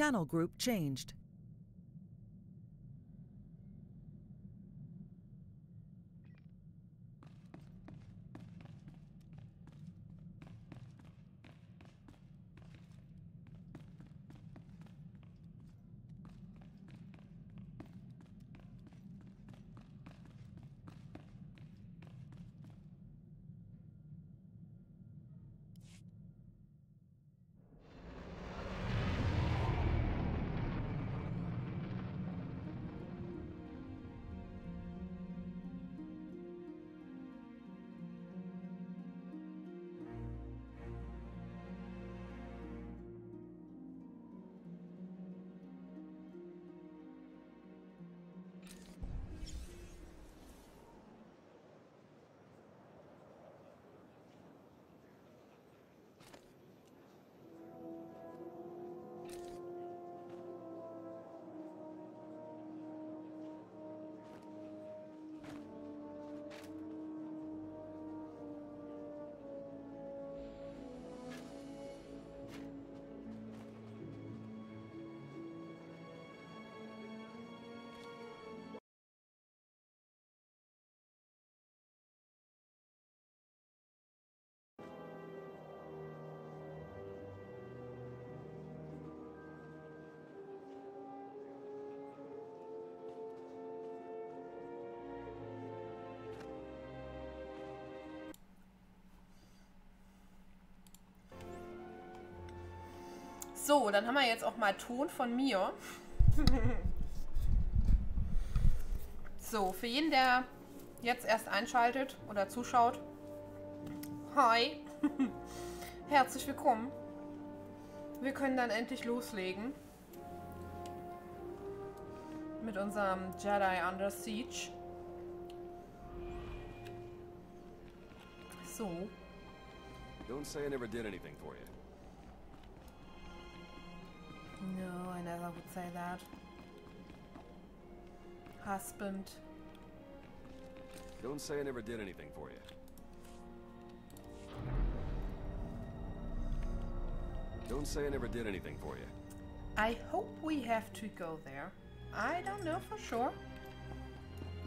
channel group changed. So, dann haben wir jetzt auch mal Ton von mir. So, für jeden, der jetzt erst einschaltet oder zuschaut. Hi. Herzlich willkommen. Wir können dann endlich loslegen. Mit unserem Jedi Under Siege. So. Don't say I never did anything for you. No, I never would say that. Husband. Don't say I never did anything for you. Don't say I never did anything for you. I hope we have to go there. I don't know for sure.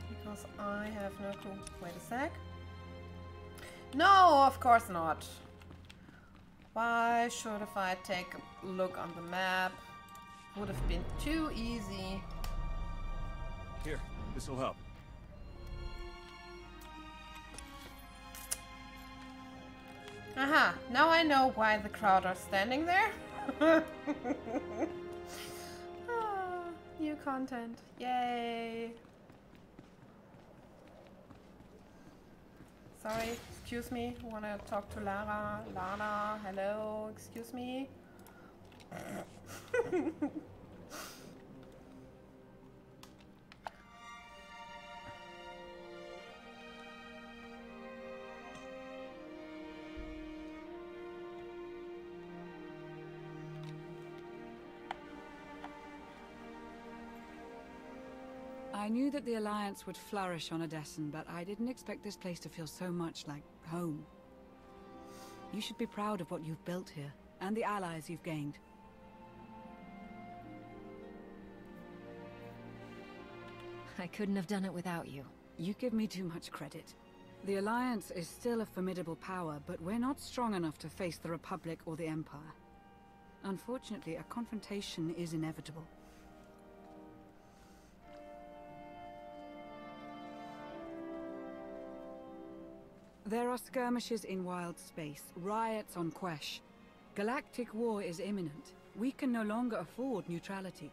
Because I have no clue. Wait a sec. No, of course not. Why should if I take a look on the map? Would have been too easy. Here, this'll help. Aha, now I know why the crowd are standing there. Ah, new content. Yay. Sorry, excuse me. Wanna talk to Lara? Lana, hello, excuse me. I knew that the Alliance would flourish on Odessen, but I didn't expect this place to feel so much like home. You should be proud of what you've built here, and the allies you've gained. I couldn't have done it without you. You give me too much credit. The Alliance is still a formidable power, but we're not strong enough to face the Republic or the Empire. Unfortunately, a confrontation is inevitable. There are skirmishes in wild space, riots on Quesh. Galactic war is imminent. We can no longer afford neutrality.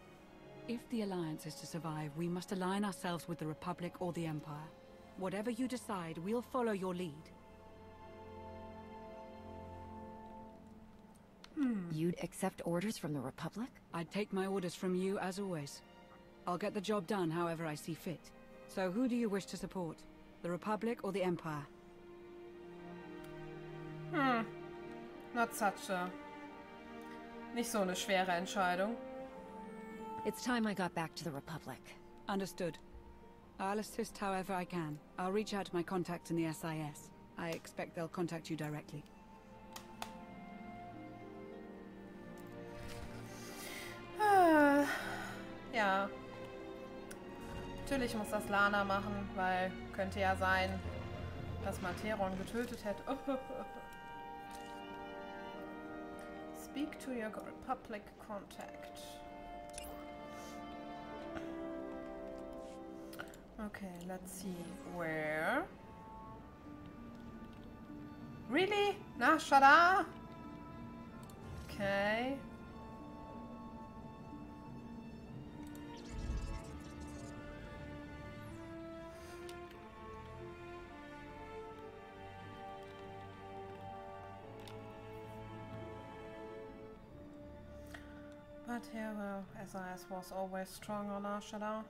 If the Alliance is to survive, we must align ourselves with the Republic or the Empire. Whatever you decide, we'll follow your lead. You'd accept orders from the Republic? I'd take my orders from you, as always. I'll get the job done however I see fit. So who do you wish to support? The Republic or the Empire? Not such a... Nicht so eine schwere Entscheidung. It's time I got back to the Republic. Understood. I'll assist however I can. I'll reach out to my contacts in the SIS. I expect they'll contact you directly. Natürlich muss das Lana machen, weil könnte ja sein, dass man Teron getötet hätte. Speak to your Republic contact. Okay, let's see. Where? Really? Na, Shada? Okay. But here, well, SIS was always strong on Ashada.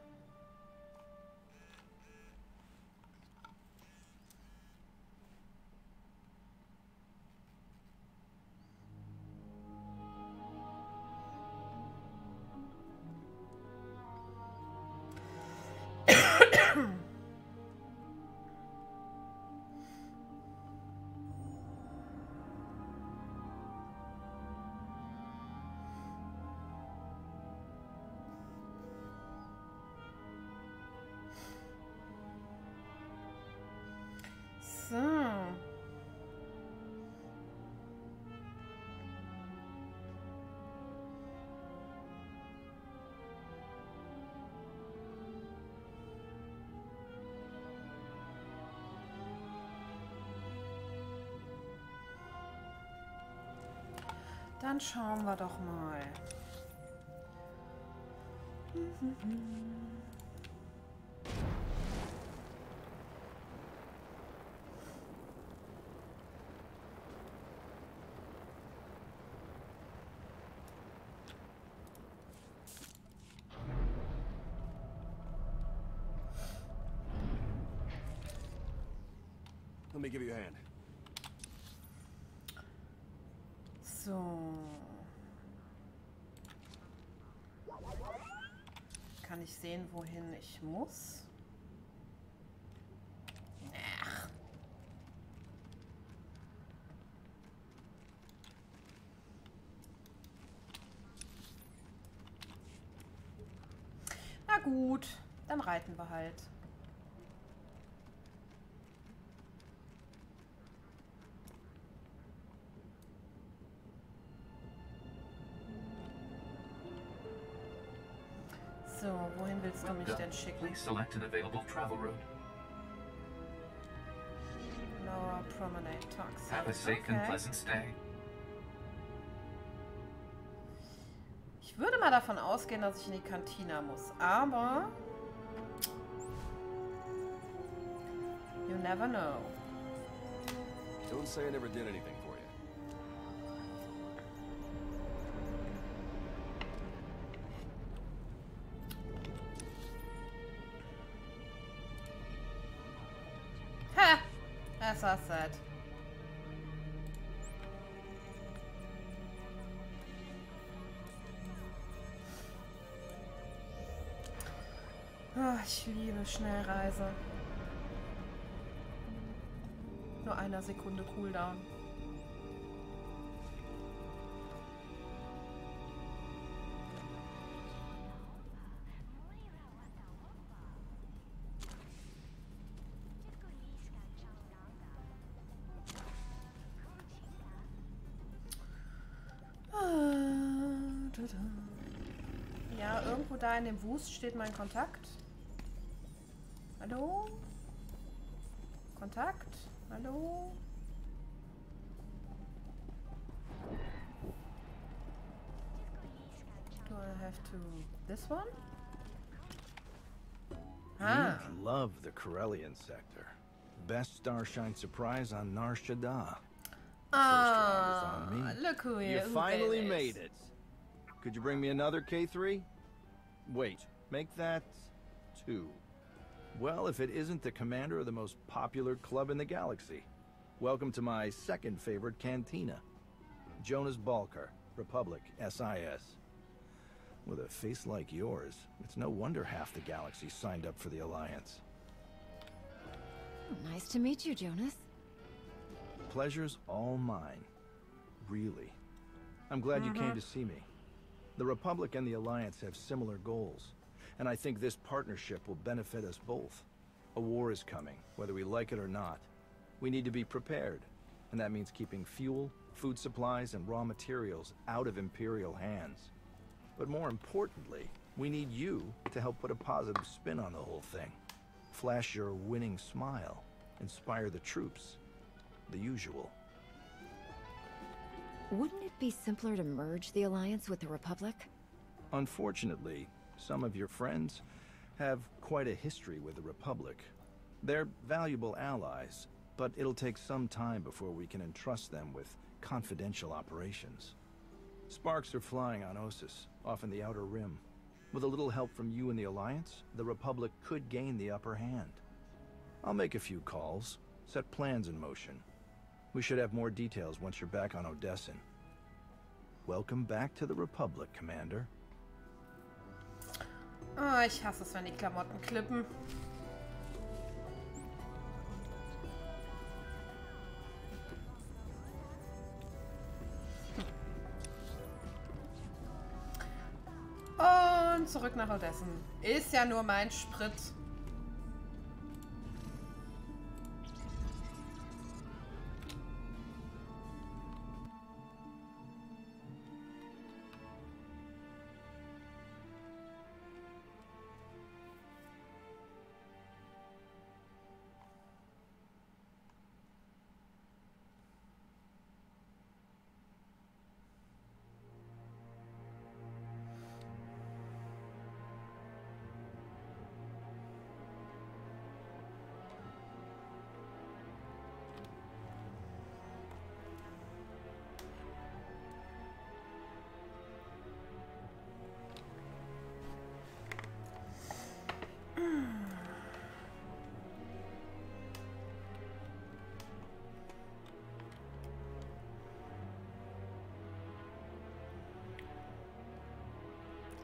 So. Dann schauen wir doch mal. Let me give you a hand. So. Kann ich sehen, wohin ich muss? Ach. Na gut, dann reiten wir halt. So, wohin willst du mich denn schicken? Please select an available travel route. Lower Promenade Taxi. Have a safe and pleasant stay. Ich würde mal davon ausgehen, dass ich in die Kantina muss, aber you never know. Don't say I never did anything for you. Ha! As I said. Oh, ich liebe Schnellreise. Nur einer Sekunde Cooldown. Ja, irgendwo da in dem Wust steht mein Kontakt. Hallo? Kontakt? Hallo? Do I have to... this one? Ah. You love the Corellian sector. Best Starshine surprise on Nar Shaddaa. Ah, First round is on me. look who You who finally it is. made it. Could you bring me another K3? Wait, make that 2. Well, if it isn't the commander of the most popular club in the galaxy. Welcome to my second favorite cantina. Jonas Balker, Republic, SIS. With a face like yours, it's no wonder half the galaxy signed up for the Alliance. Nice to meet you, Jonas. Pleasure's all mine. Really. I'm glad you came to see me. The Republic and the Alliance have similar goals, And I think this partnership will benefit us both. A war is coming, whether we like it or not. We need to be prepared, and that means keeping fuel, food supplies, and raw materials out of Imperial hands. But more importantly, we need you to help put a positive spin on the whole thing. Flash your winning smile, inspire the troops, the usual. Wouldn't it be simpler to merge the Alliance with the Republic? Unfortunately, some of your friends have quite a history with the Republic. They're valuable allies, but it'll take some time before we can entrust them with confidential operations. Sparks are flying on Ossus, off in the Outer Rim. With a little help from you and the Alliance, the Republic could gain the upper hand. I'll make a few calls, set plans in motion. We should have more details once you're back on Odessin. Welcome back to the Republic, Commander. Oh, ich hasse es, wenn die Klamotten klippen. Und zurück nach Odessin. Ist ja nur mein Sprit.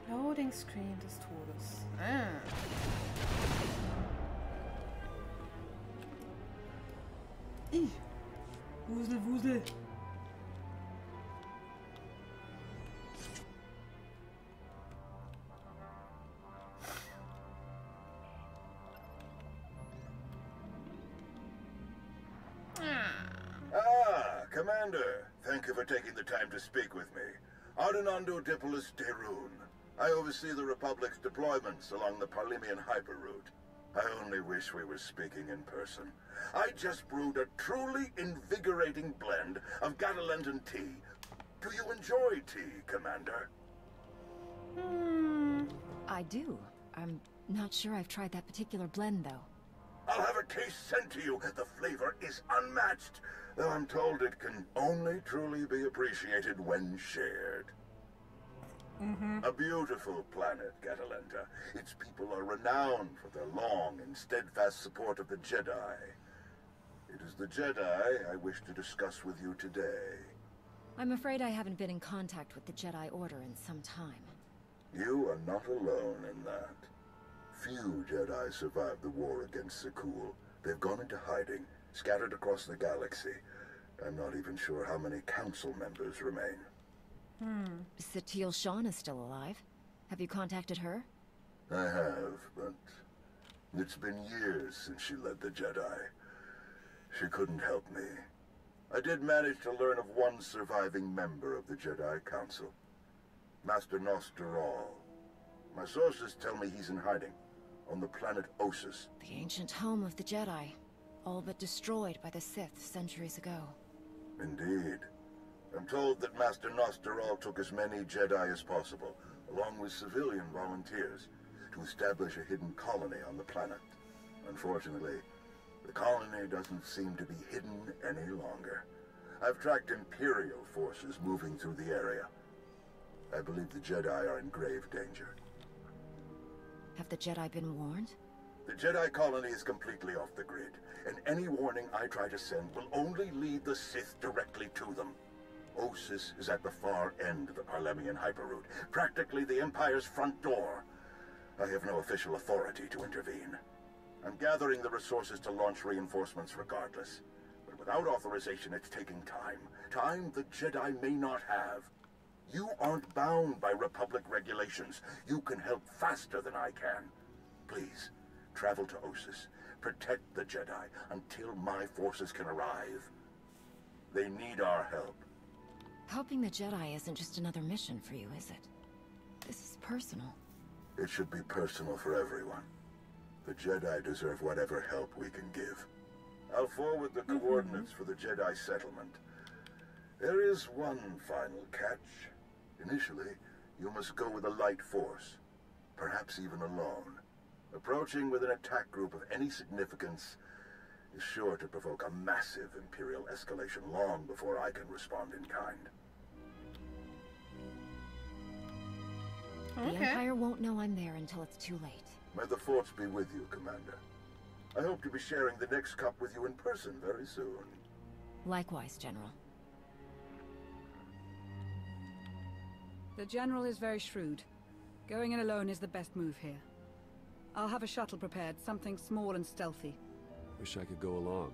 Loading Screen des Todes. Ah. Ih. Wusel, Wusel. Commander, thank you for taking the time to speak with me. Ardenondo Dipolis Derun. I oversee the Republic's deployments along the Parlemian hyperroute. I only wish we were speaking in person. I just brewed a truly invigorating blend of Gatalentan tea. Do you enjoy tea, Commander? I do. I'm not sure I've tried that particular blend, though. I'll have a case sent to you. The flavor is unmatched, though I'm told it can only truly be appreciated when shared. A beautiful planet, Gatalenta. Its people are renowned for their long and steadfast support of the Jedi. It is the Jedi I wish to discuss with you today. I'm afraid I haven't been in contact with the Jedi Order in some time. You are not alone in that. Few Jedi survived the war against Sekul. They've gone into hiding, scattered across the galaxy. I'm not even sure how many council members remain. Satil Shan is still alive. Have you contacted her? I have, but it's been years since she led the Jedi. She couldn't help me. I did manage to learn of one surviving member of the Jedi Council. Master Nostral. My sources tell me he's in hiding, on the planet Ossus. The ancient home of the Jedi, all but destroyed by the Sith centuries ago. Indeed. I'm told that Master Nostral took as many Jedi as possible, along with civilian volunteers, to establish a hidden colony on the planet. Unfortunately, the colony doesn't seem to be hidden any longer. I've tracked Imperial forces moving through the area. I believe the Jedi are in grave danger. Have the Jedi been warned? The Jedi colony is completely off the grid, and any warning I try to send will only lead the Sith directly to them. Ossus is at the far end of the Parlemian hyperroute, practically the Empire's front door. I have no official authority to intervene. I'm gathering the resources to launch reinforcements regardless. But without authorization, it's taking time. Time the Jedi may not have. You aren't bound by Republic regulations. You can help faster than I can. Please, travel to Osis. Protect the Jedi until my forces can arrive. They need our help. Helping the Jedi isn't just another mission for you, is it? This is personal. It should be personal for everyone. The Jedi deserve whatever help we can give. I'll forward the coordinates for the Jedi settlement. There is one final catch. Initially, you must go with a light force, perhaps even alone. Approaching with an attack group of any significance is sure to provoke a massive Imperial escalation long before I can respond in kind. The Empire won't know I'm there until it's too late. May the Force be with you, Commander. I hope to be sharing the next cup with you in person very soon. Likewise, General. The General is very shrewd. Going in alone is the best move here. I'll have a shuttle prepared, something small and stealthy. Wish I could go along.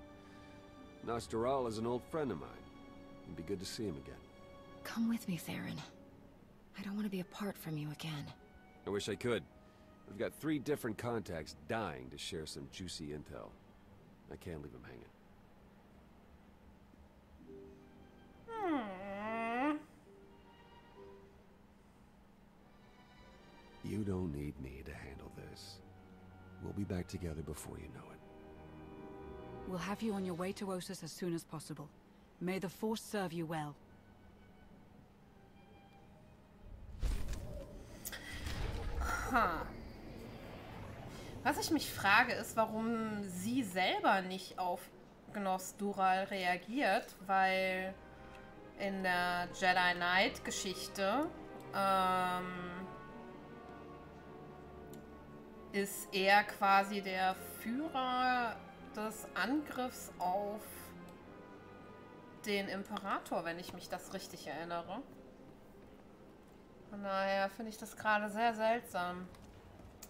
Nostoral is an old friend of mine. It'd be good to see him again. Come with me, Theron. I don't want to be apart from you again. I wish I could. We've got 3 different contacts dying to share some juicy intel. I can't leave them hanging. You don't need me to handle this. We'll be back together before you know it. We'll have you on your way to Osis as soon as possible. May the Force serve you well. Was ich mich frage, ist, warum sie selber nicht auf Genoss Dural reagiert, weil in der Jedi Knight Geschichte ist er quasi der Führer des Angriffs auf den Imperator, wenn ich mich das richtig erinnere. Von daher finde ich das gerade sehr seltsam.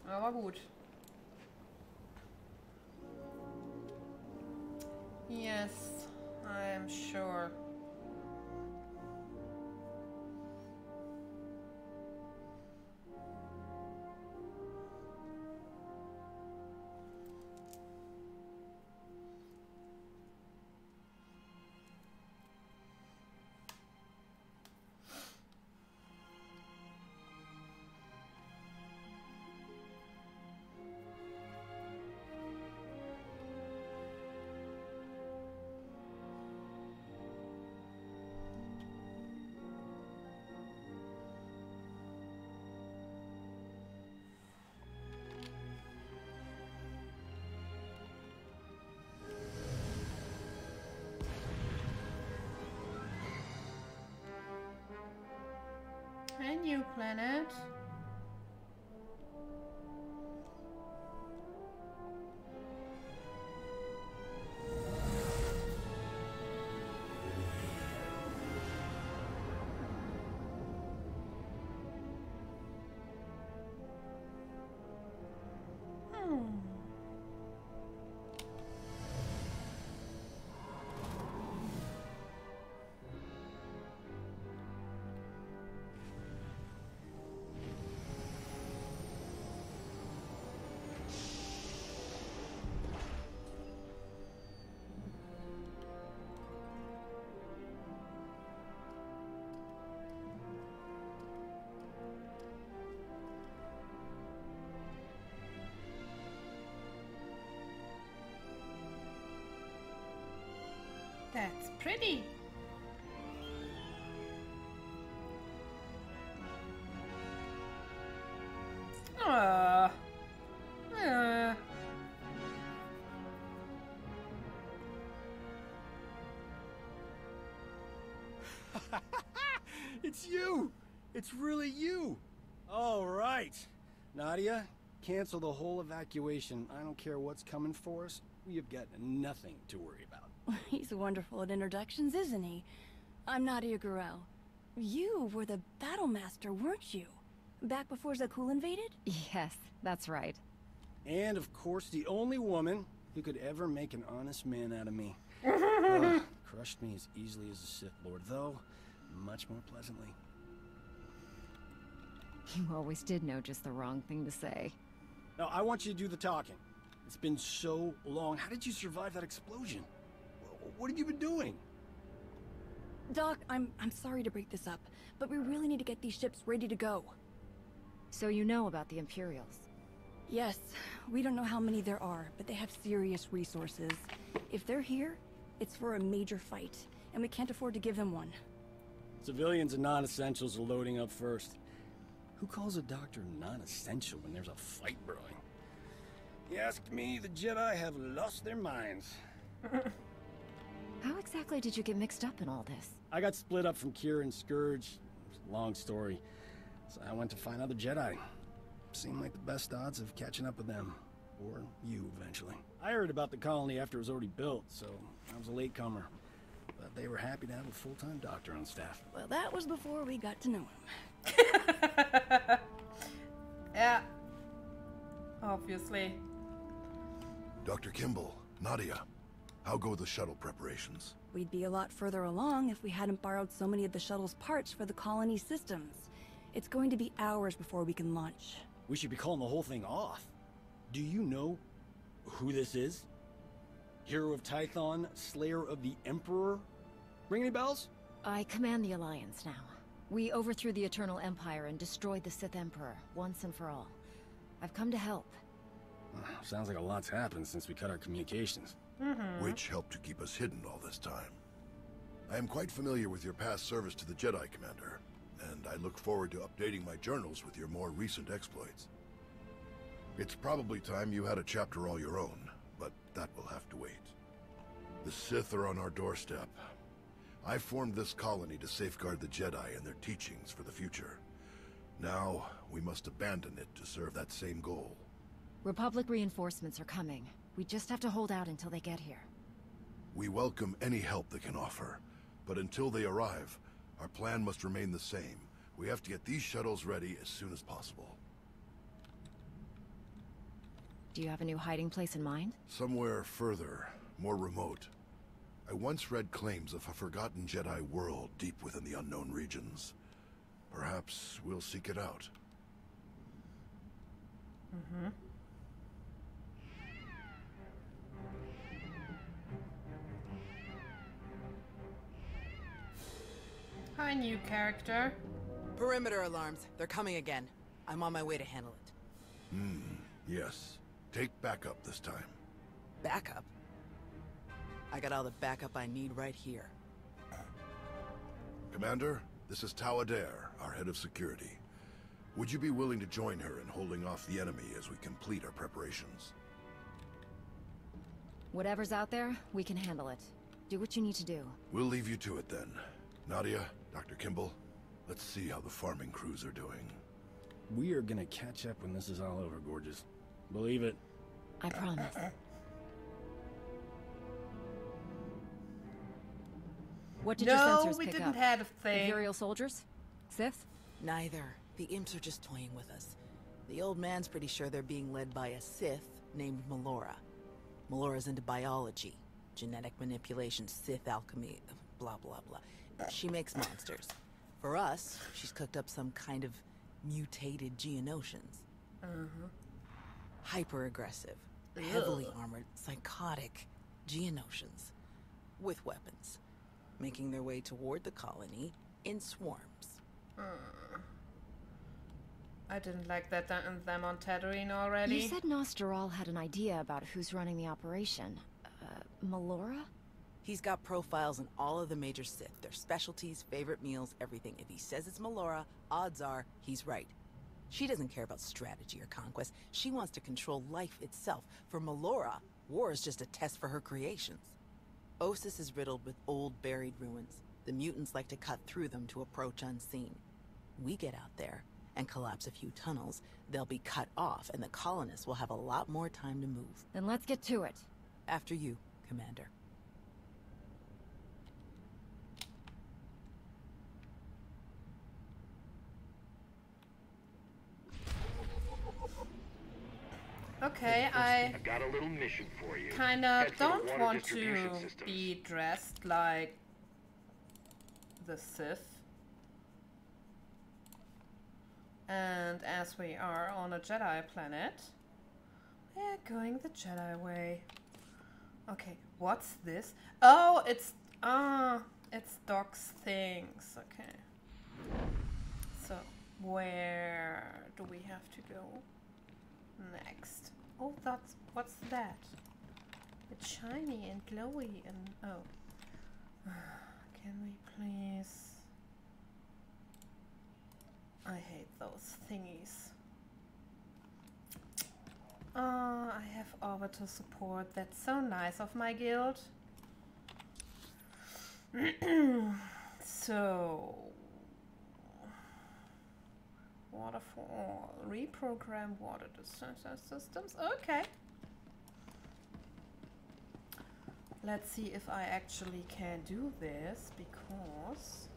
Aber gut. Yes, I am sure. A new planet. That's pretty. It's you! It's really you! All right. Nadia, cancel the whole evacuation. I don't care what's coming for us. We've got nothing to worry about. He's wonderful at introductions, isn't he? I'm Nadia Gurel. You were the battle master, weren't you? Back before Zakul invaded? Yes, that's right. And of course, the only woman who could ever make an honest man out of me. Crushed me as easily as a Sith Lord, though much more pleasantly. You always did know just the wrong thing to say. No, I want you to do the talking. It's been so long. How did you survive that explosion? What have you been doing? Doc, I'm sorry to break this up, but we really need to get these ships ready to go. So you know about the Imperials? Yes, we don't know how many there are, but they have serious resources. If they're here, it's for a major fight, and we can't afford to give them one. Civilians and non-essentials are loading up first. Who calls a doctor non-essential when there's a fight brewing? You ask me, the Jedi have lost their minds. How exactly did you get mixed up in all this? I got split up from Kira and Scourge. It's a long story. So I went to find other Jedi. Seemed like the best odds of catching up with them. Or you, eventually. I heard about the colony after it was already built, so I was a latecomer. But they were happy to have a full-time doctor on staff. Well, that was before we got to know him. Yeah. Obviously. Dr. Kimball, Nadia, how go the shuttle preparations? We'd be a lot further along if we hadn't borrowed so many of the shuttle's parts for the colony systems. It's going to be hours before we can launch. We should be calling the whole thing off. Do you know who this is? Hero of Tython, Slayer of the Emperor? Ring any bells? I command the Alliance now. We overthrew the Eternal Empire and destroyed the Sith Emperor, once and for all. I've come to help. Sounds like a lot's happened since we cut our communications. Which helped to keep us hidden all this time. I am quite familiar with your past service to the Jedi, Commander, and I look forward to updating my journals with your more recent exploits. It's probably time you had a chapter all your own, but that will have to wait. The Sith are on our doorstep. I formed this colony to safeguard the Jedi and their teachings for the future. Now, we must abandon it to serve that same goal. Republic reinforcements are coming. We just have to hold out until they get here. We welcome any help they can offer, but until they arrive, our plan must remain the same. We have to get these shuttles ready as soon as possible. Do you have a new hiding place in mind? Somewhere further, more remote. I once read claims of a forgotten Jedi world deep within the unknown regions. Perhaps we'll seek it out. Hi, new character. Perimeter alarms. They're coming again. I'm on my way to handle it. Yes. Take backup this time. Backup? I got all the backup I need right here. Commander, this is Tau Adair, our head of security. Would you be willing to join her in holding off the enemy as we complete our preparations? Whatever's out there, we can handle it. Do what you need to do. We'll leave you to it then. Nadia, Dr. Kimball, let's see how the farming crews are doing. We are gonna catch up when this is all over, gorgeous. Believe it. I promise. What did your sensors we pick didn't up? have a thing. Imperial soldiers? Sith? Neither. The imps are just toying with us. The old man's pretty sure they're being led by a Sith named Melora. Melora's into biology, genetic manipulation, Sith alchemy, blah blah blah. She makes monsters. For us, she's cooked up some kind of mutated Geonosians. Hyper-aggressive, heavily armored, psychotic Geonosians. With weapons. Making their way toward the colony in swarms. I didn't like that them on Tatooine already. You said Nostral had an idea about who's running the operation. Melora? He's got profiles on all of the major Sith, their specialties, favorite meals, everything. If he says it's Melora, odds are he's right. She doesn't care about strategy or conquest. She wants to control life itself. For Melora, war is just a test for her creations. Ossus is riddled with old, buried ruins. The mutants like to cut through them to approach unseen. We get out there and collapse a few tunnels, they'll be cut off, and the colonists will have a lot more time to move. Then let's get to it. After you, Commander. Okay, I got a little mission for you. kinda Head for the don't water want to distribution systems. be dressed like the Sith. And as we are on a Jedi planet, we're going the Jedi way. Okay, what's this? Oh, it's Doc's things. Okay. So, where do we have to go next? Oh, what's that? It's shiny and glowy and oh. Can we please? I hate those thingies. I have orbital support. That's so nice of my guild. So, water for all. Reprogram water systems. Okay. Let's see if I actually can do this, because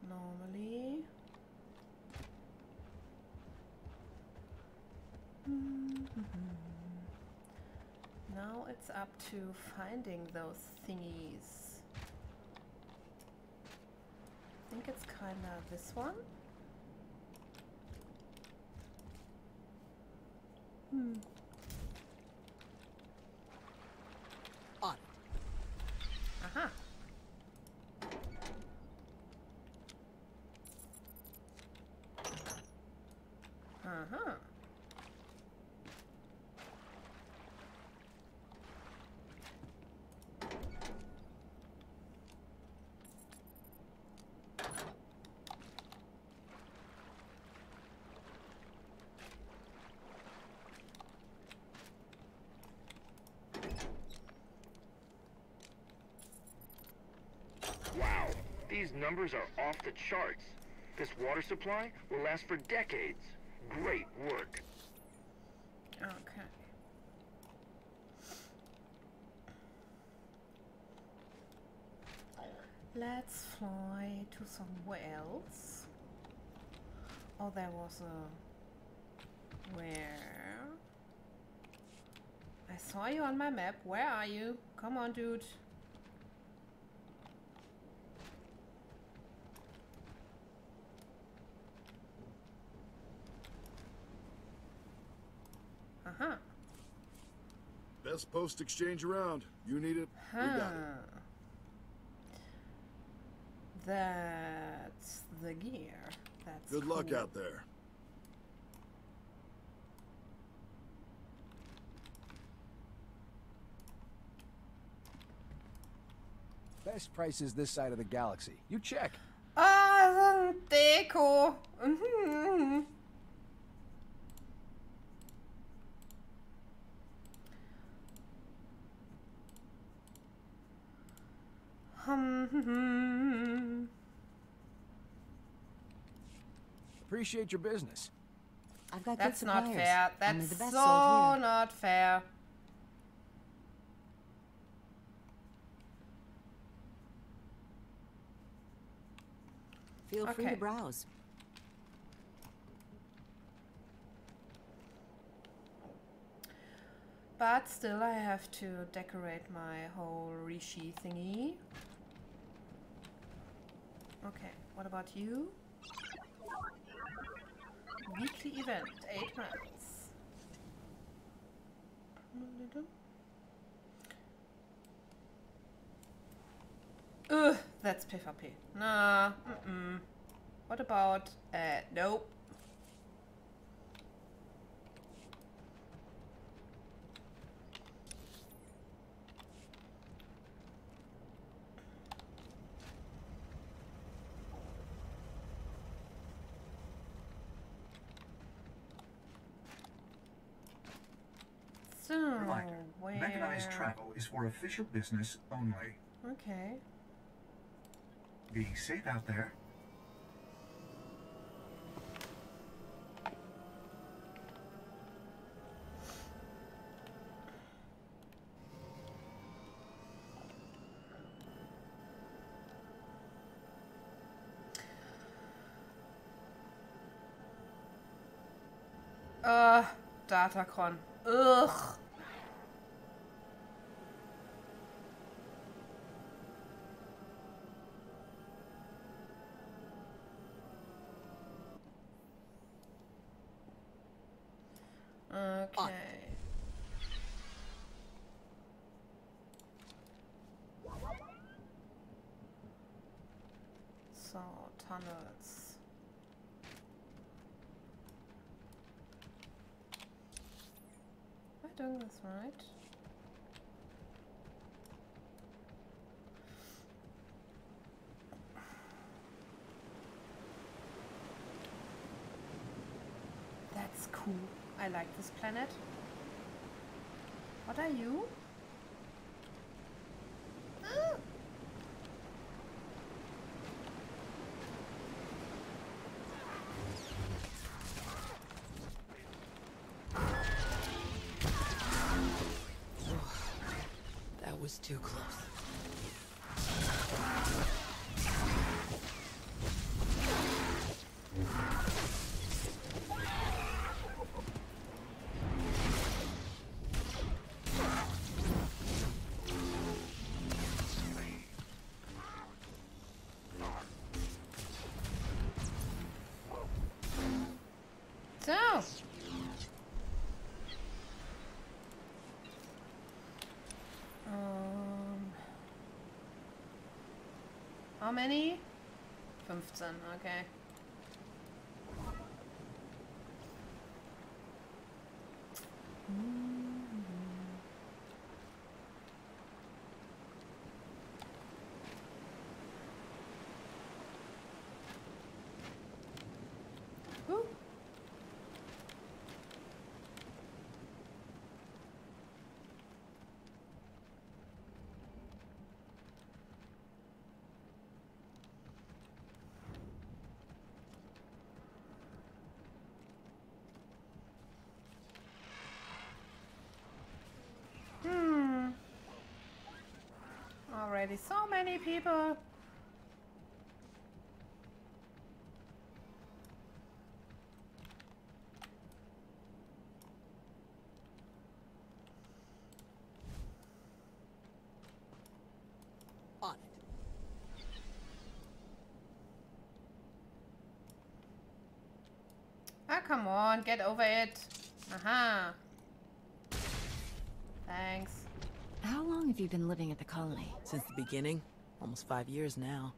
normally now it's up to finding those thingies. I think it's kinda this one. On it. Aha. Uh-huh. Wow, these numbers are off the charts. This water supply will last for decades. Great work. Okay. Let's fly to somewhere else. Oh, there was a... Where? I saw you on my map. Where are you? Come on, dude. Uh-huh. Best post exchange around. You need it, we got it. That's the gear. That's Good luck cool. out there. Best prices this side of the galaxy. You check. Ah, Deko. Mhm. Appreciate your business. I've got That's good not suppliers. fair. Only That's the best so sold here. not fair. Feel free Okay. to browse. But still, I have to decorate my whole Rishi thingy. Okay, what about you? Weekly event, 8 months. Ugh, that's PvP. Nah, What about, nope. So, Reminder, where... mechanized travel is for official business only. Okay. Be safe out there. Datacron. Ugh. Okay. So, tunnels. Am I doing this right? That's cool. I like this planet. What are you? Ah! That was too close. So. How many? 15, okay. Ooh. Already so many people. On it. Ah, come on, get over it. Aha. Thanks. How long have you been living at the colony? Since the beginning. Almost 5 years now.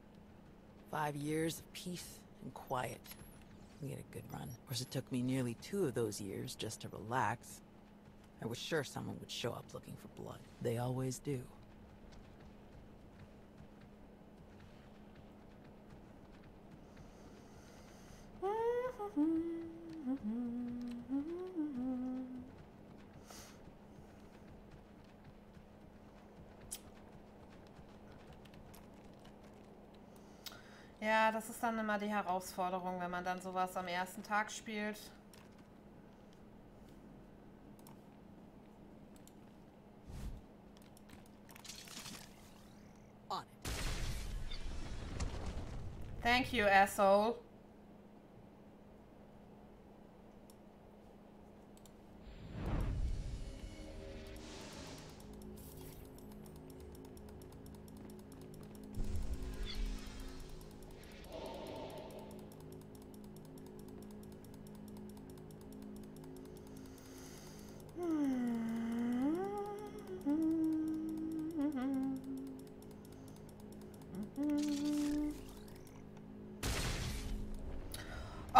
5 years of peace and quiet. We had a good run. Of course, it took me nearly 2 of those years just to relax. I was sure someone would show up looking for blood. They always do. Ja, das ist dann immer die Herausforderung, wenn man dann sowas am ersten Tag spielt. On it. Thank you, asshole.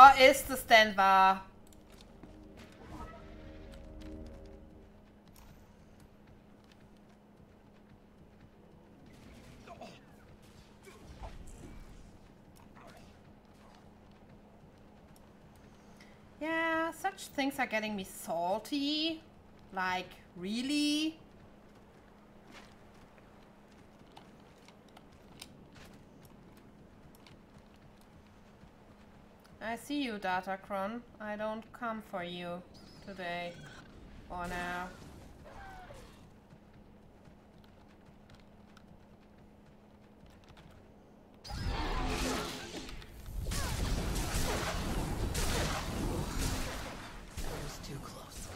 Oh, ist es denn wahr? Yeah, such things are getting me salty. Like, really? I see you, Datacron. I don't come for you today. Or now. That was too close.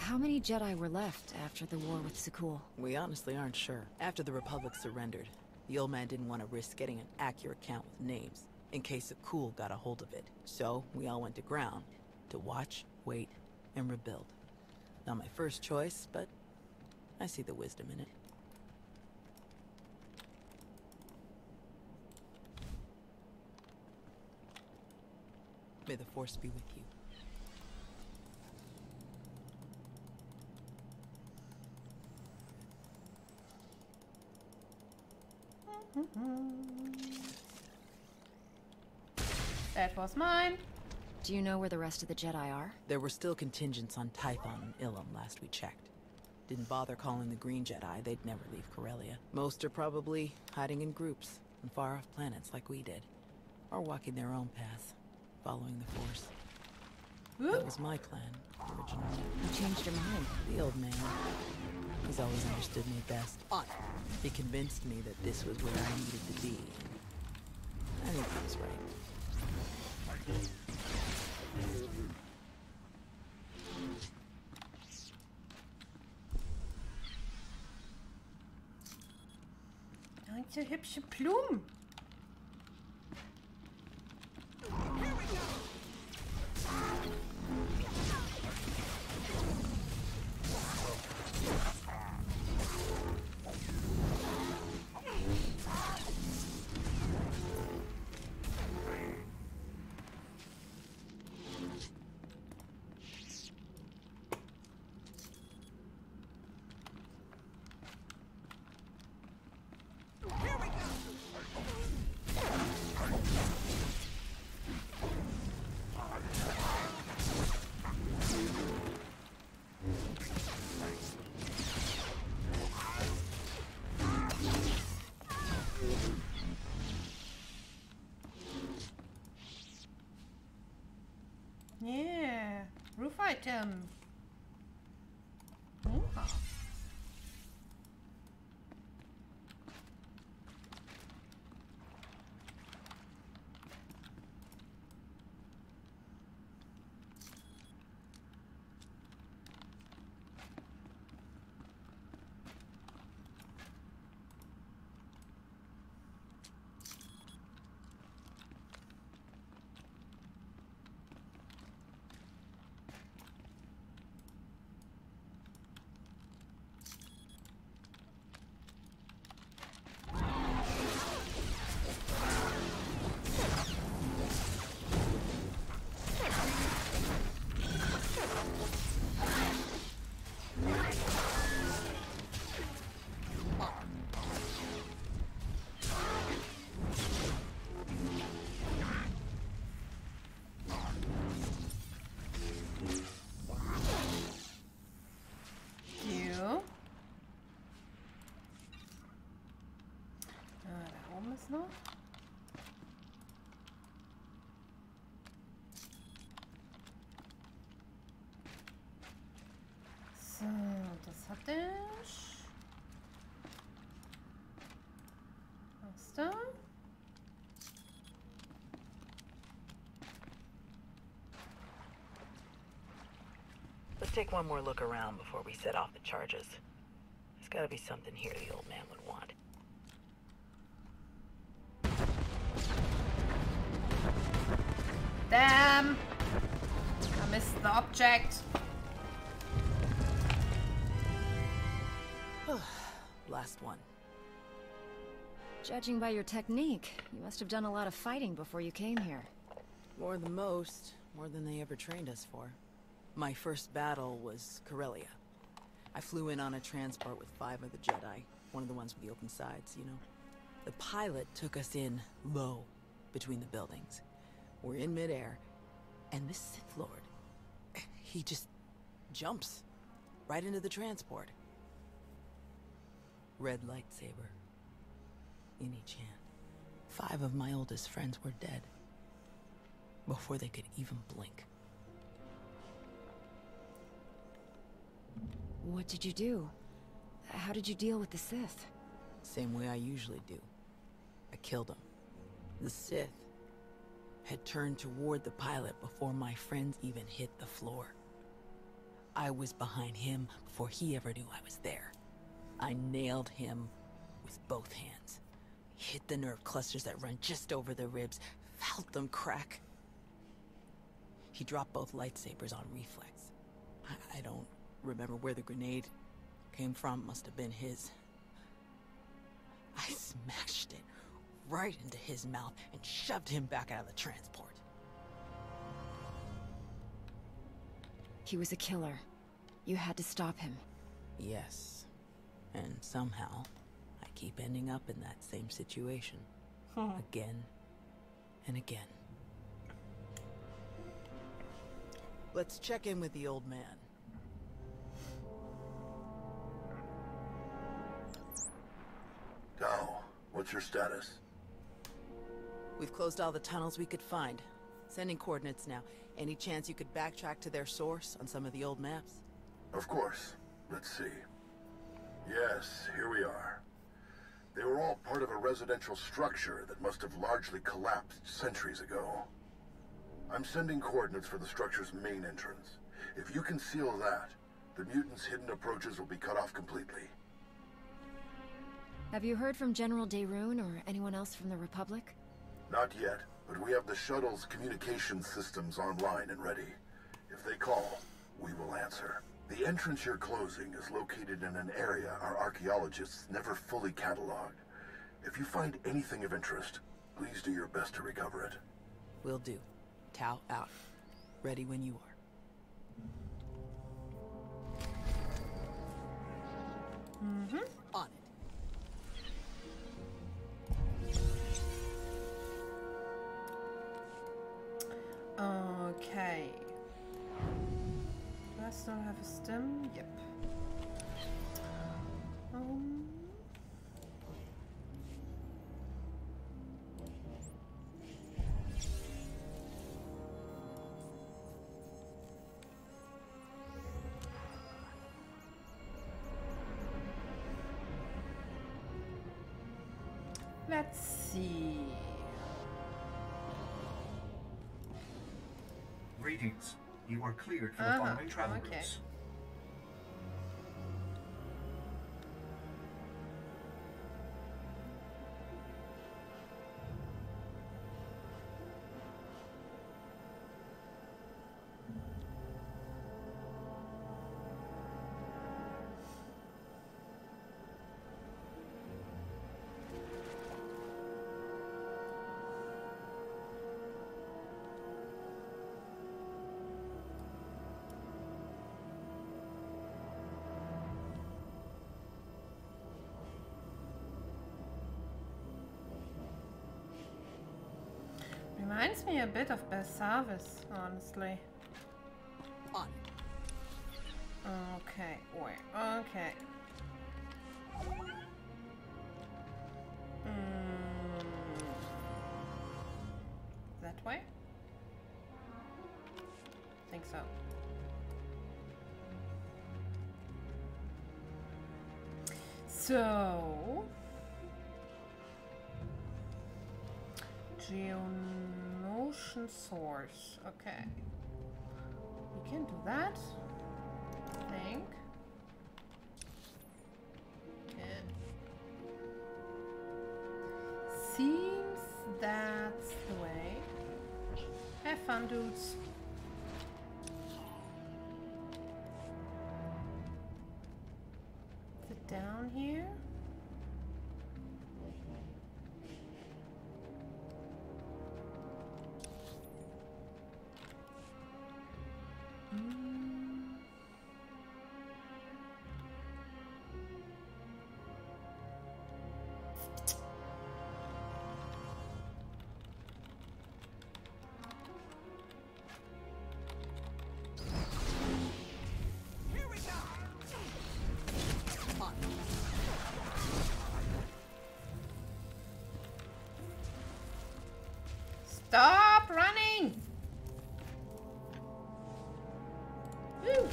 How many Jedi were left after the war with Sekul? We honestly aren't sure. After the Republic surrendered, the old man didn't want to risk getting an accurate count with names, in case Sekul got a hold of it. So, we all went to ground, to watch, wait, and rebuild. Not my first choice, but I see the wisdom in it. May the Force be with you. That was mine. Do you know where the rest of the Jedi are? There were still contingents on Typhon and Ilum last we checked. Didn't bother calling the Green Jedi, they'd never leave Corellia. Most are probably hiding in groups on far-off planets like we did. Or walking their own path, following the Force. That was my plan, originally. You changed your mind. The old man. He's always understood me best. He convinced me that this was where I needed to be. I think he was right. Manche hübsche Blumen. Yeah, roof item. Ooh. Noch. So, das hatte ich. Was da? Let's take one more look around before we set off the charges. There's gotta be something here the old man would want. Damn! I missed the object. Last one. Judging by your technique, you must have done a lot of fighting before you came here. More than most. More than they ever trained us for. My first battle was Corellia. I flew in on a transport with 5 of the Jedi. One of the ones with the open sides, you know. The pilot took us in low, between the buildings. We're in midair, and this Sith Lord, he just jumps right into the transport. Red lightsaber in each hand. 5 of my oldest friends were dead before they could even blink. What did you do? How did you deal with the Sith? Same way I usually do. I killed him. The Sith had turned toward the pilot before my friends even hit the floor. I I was behind him before he ever knew I was there. I nailed him with both hands. Hit the nerve clusters that run just over the ribs, felt them crack. He dropped both lightsabers on reflex. I don't remember where the grenade came from, must have been his. I smashed it right into his mouth and shoved him back out of the transport. He was a killer. You had to stop him. Yes. And somehow, I keep ending up in that same situation. Again and again. Let's check in with the old man. Tao, what's your status? We've closed all the tunnels we could find. Sending coordinates now. Any chance you could backtrack to their source on some of the old maps? Of course. Let's see. Yes, here we are. They were all part of a residential structure that must have largely collapsed centuries ago. I'm sending coordinates for the structure's main entrance. If you can seal that, the mutants' hidden approaches will be cut off completely. Have you heard from General Daerun or anyone else from the Republic? Not yet, but we have the shuttle's communication systems online and ready. If they call, we will answer. The entrance you're closing is located in an area our archaeologists never fully cataloged. If you find anything of interest, please do your best to recover it. Will do. Tau out. Ready when you are. Mm-hmm. On it. Okay. Do I still have a stem? Yep. Let's see. Greetings. You are cleared for the following travel routes. Reminds me a bit of Belsavis, honestly. On. Okay, wait, okay. That way? Think so. So... Geonotion source. Okay. We can do that, I think. Yeah. Seems that's the way. Have fun, dudes. Is it down here? Stop running! Woo.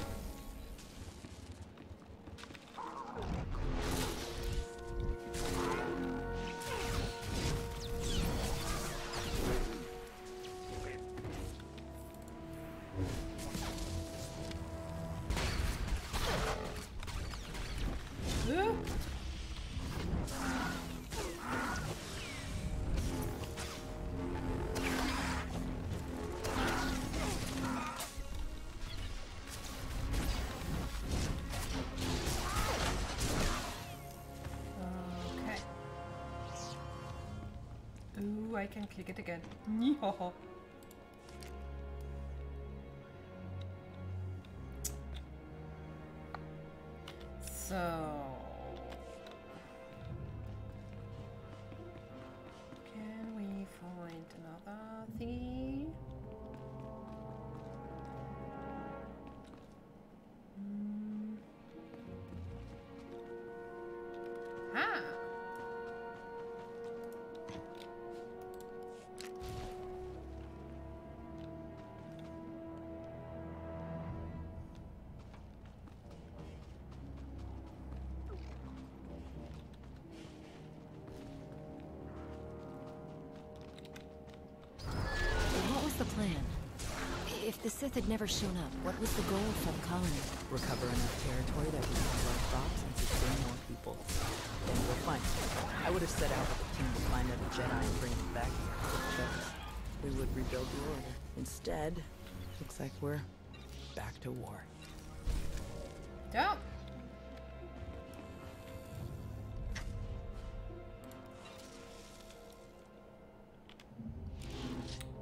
Ooh, I can click it again. Yeehaw. So... can we find another thingy? Ah! What was the plan? If the Sith had never shown up, what was the goal for the colony? Recover enough territory that we can kill our crops and sustain more people. Then we'll find it. I would have set out with a team to find other Jedi and bring them back here. We would rebuild the Order. Instead, looks like we're back to war. Yeah.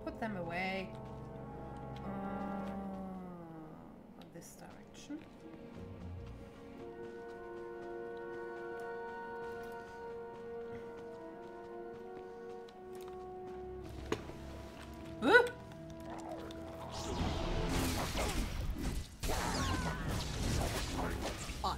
Put them away. This direction. On.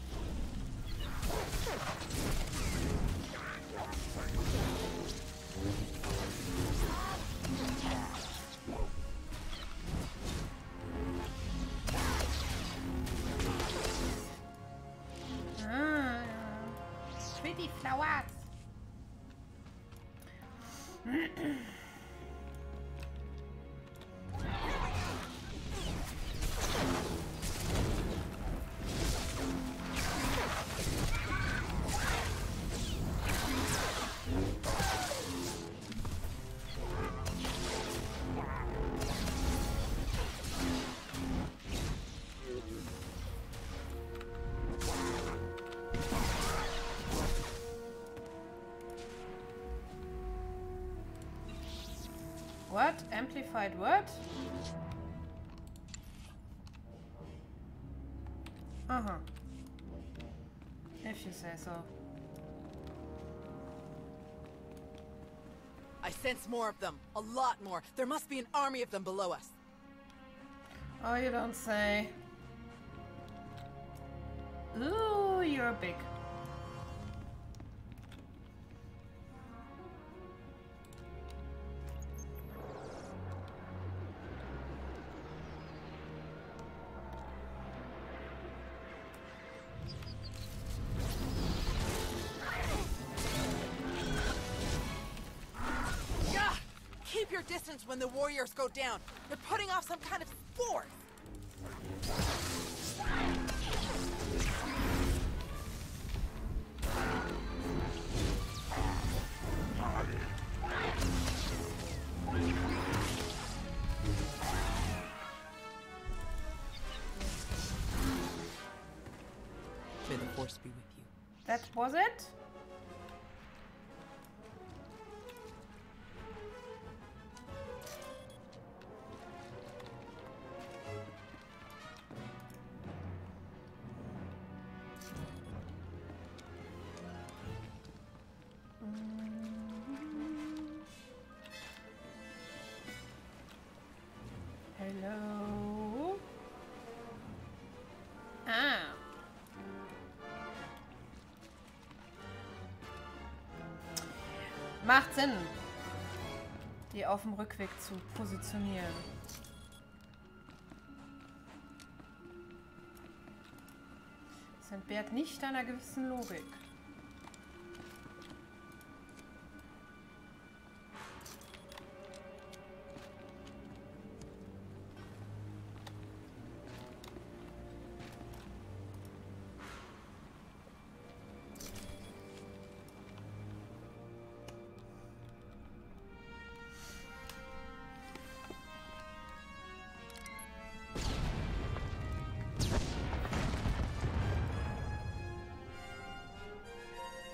Pretty flowers. What? Amplified what? Uh-huh. If you say so. I sense more of them. A lot more. There must be an army of them below us. Oh, you don't say. Ooh, you're big. Keep your distance when the warriors go down. They're putting off some kind of sport. May the Force be with you. That was it? Hello? Ah. Macht Sinn, die auf dem Rückweg zu positionieren. Das entbehrt nicht einer gewissen Logik.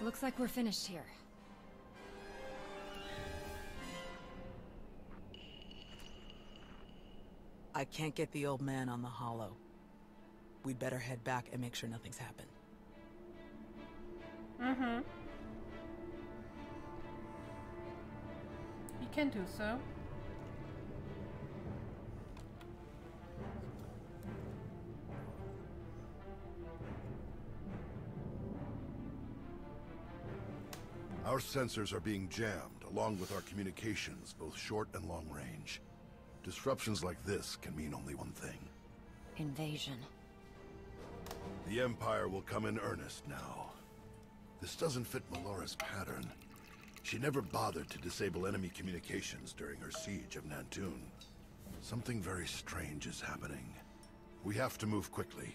Looks like we're finished here. I can't get the old man on the holo. We'd better head back and make sure nothing's happened. Mm-hmm. You can do so. Our sensors are being jammed, along with our communications, both short and long range. Disruptions like this can mean only one thing. Invasion. The Empire will come in earnest now. This doesn't fit Melora's pattern. She never bothered to disable enemy communications during her siege of Nantoon. Something very strange is happening. We have to move quickly.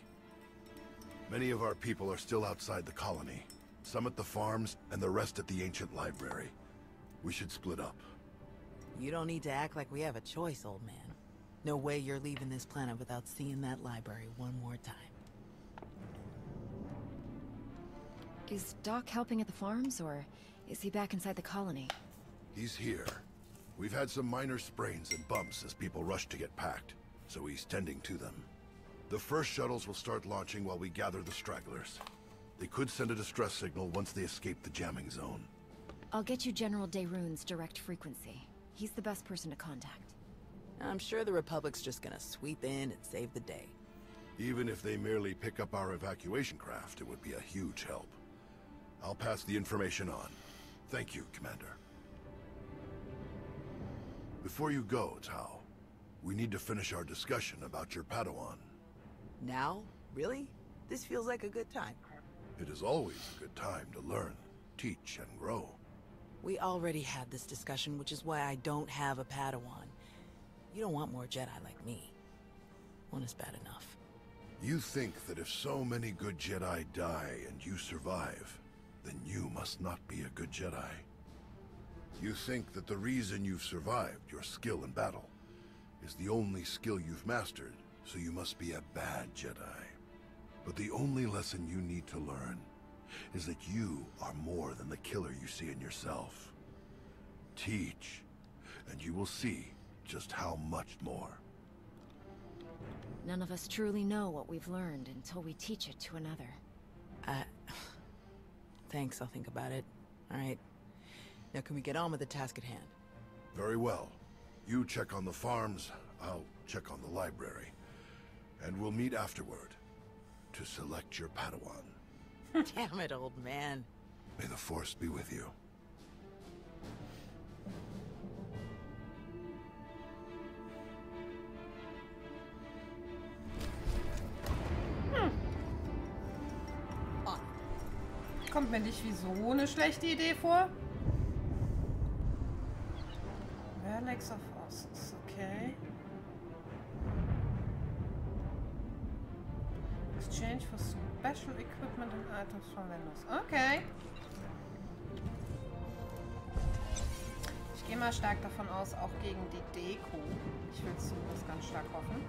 Many of our people are still outside the colony. Some at the farms, and the rest at the ancient library. We should split up. You don't need to act like we have a choice, old man. No way you're leaving this planet without seeing that library one more time. Is Doc helping at the farms, or is he back inside the colony? He's here. We've had some minor sprains and bumps as people rush to get packed, so he's tending to them. The first shuttles will start launching while we gather the stragglers. They could send a distress signal once they escape the jamming zone. I'll get you General Daeroon's direct frequency. He's the best person to contact. I'm sure the Republic's just gonna sweep in and save the day. Even if they merely pick up our evacuation craft, it would be a huge help. I'll pass the information on. Thank you, Commander. Before you go, Tao, we need to finish our discussion about your Padawan. Now? Really? This feels like a good time. It is always a good time to learn, teach, and grow. We already had this discussion, which is why I don't have a Padawan. You don't want more Jedi like me. One is bad enough. You think that if so many good Jedi die and you survive, then you must not be a good Jedi. You think that the reason you've survived, your skill in battle, is the only skill you've mastered, so you must be a bad Jedi. But the only lesson you need to learn is that you are more than the killer you see in yourself. Teach, and you will see just how much more. None of us truly know what we've learned until we teach it to another. Thanks, I'll think about it. Alright. Now can we get on with the task at hand? Very well. You check on the farms, I'll check on the library. And we'll meet afterward to select your Padawan. Damn it, old man. May the Force be with you. Kommt mir nicht wie so eine schlechte Idee vor. Relics of Osts, okay. Exchange for special equipment and items from Windows. Okay. Ich gehe mal stark davon aus, auch gegen die Deko. Ich will zumindest ganz stark hoffen.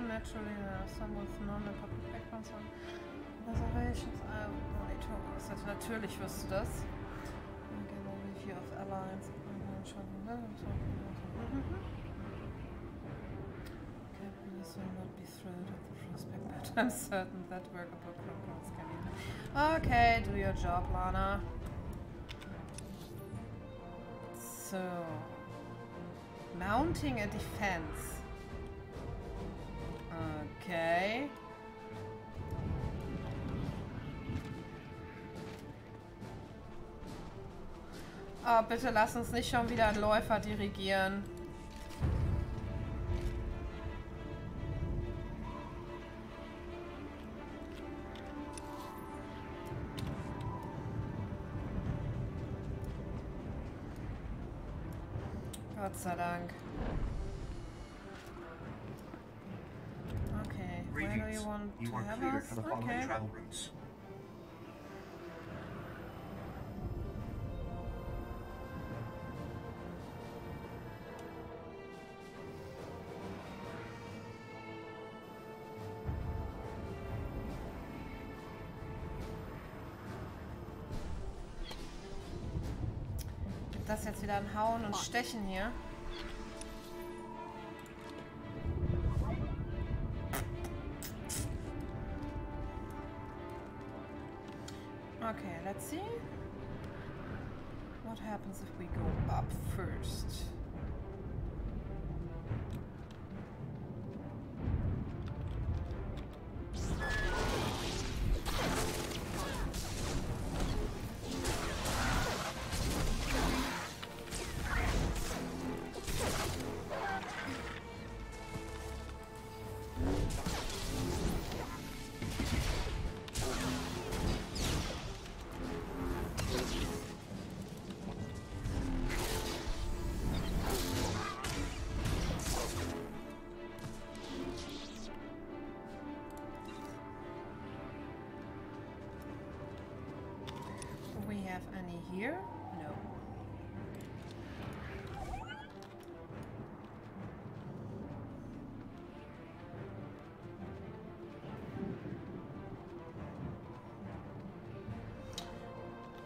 Naturally, some with non-public backgrounds on reservations. Natürlich wirst du das. Again, a review of Alliance. Captains will not be thrilled at the prospect, but I'm certain that workable programs can be. Okay, do your job, Lana. So, mounting a defense. Okay. Oh, bitte lass uns nicht schon wieder einen Läufer dirigieren. Gott sei Dank. Where do you want you to are have cleared us? for the following Okay. travel routes. das jetzt wieder ein Hauen und Stechen hier? Okay, let's see. What happens if we go up first? Any here? No.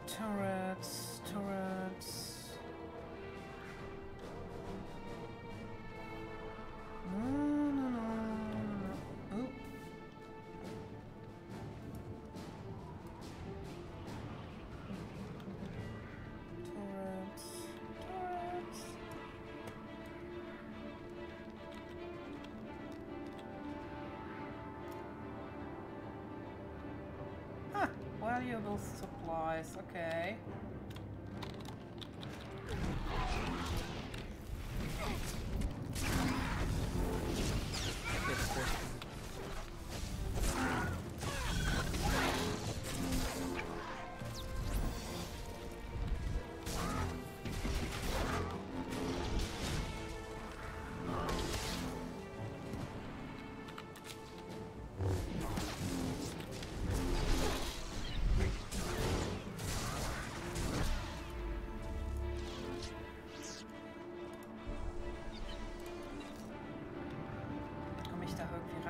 Turrets, turrets. No. Oh. Valuable supplies, okay.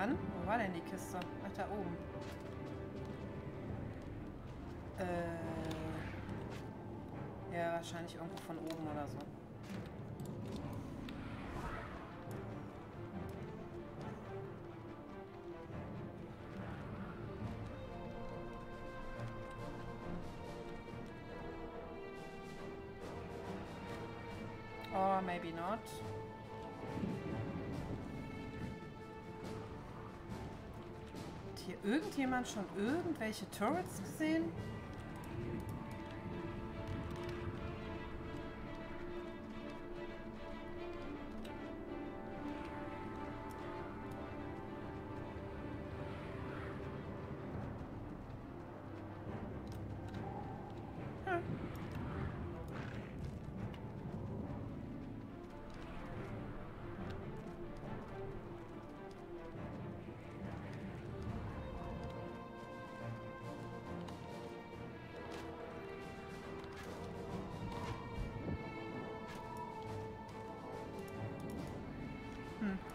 Wo war denn die Kiste? Ach, da oben. Ja, wahrscheinlich irgendwo von oben oder so. Or maybe not. Hier irgendjemand schon irgendwelche Turrets gesehen?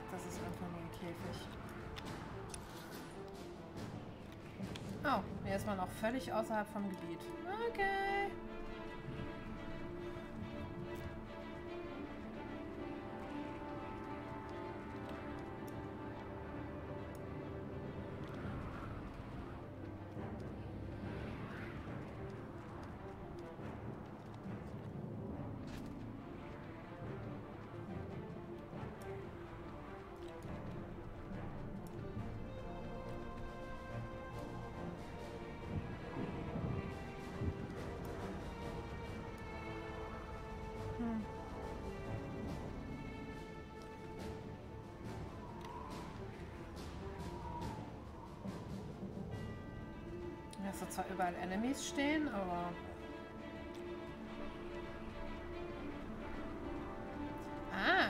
Das ist einfach nur ein Käfig. Oh, hier ist man auch völlig außerhalb vom Gebiet. Okay. Hast du zwar überall Enemies stehen, aber... Ah!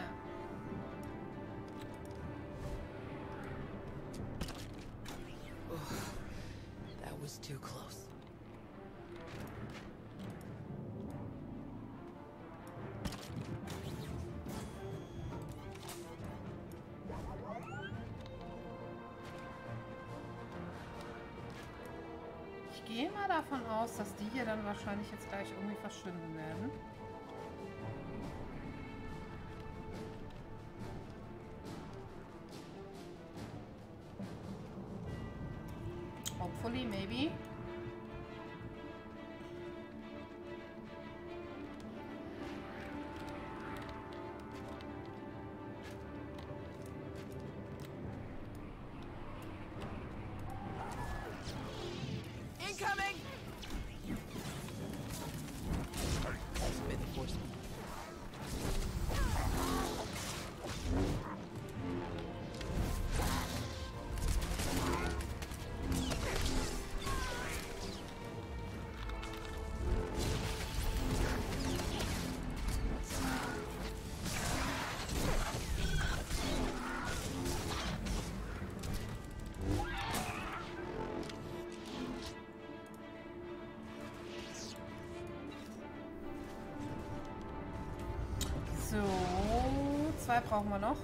That was too close. Ich gehe mal davon aus, dass die hier dann wahrscheinlich jetzt gleich irgendwie verschwinden werden. So, 2 brauchen wir noch.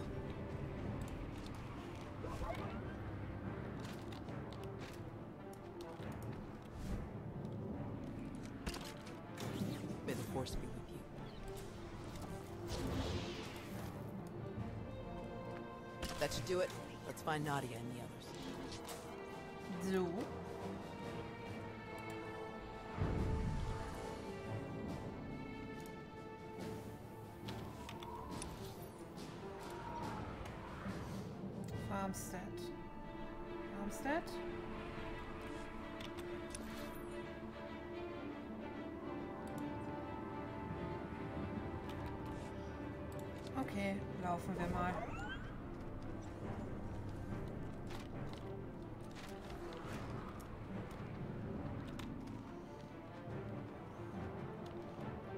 May the force be with you. That should do it. Let's find Nadia and the others. So. Farmstead. Okay, laufen wir mal.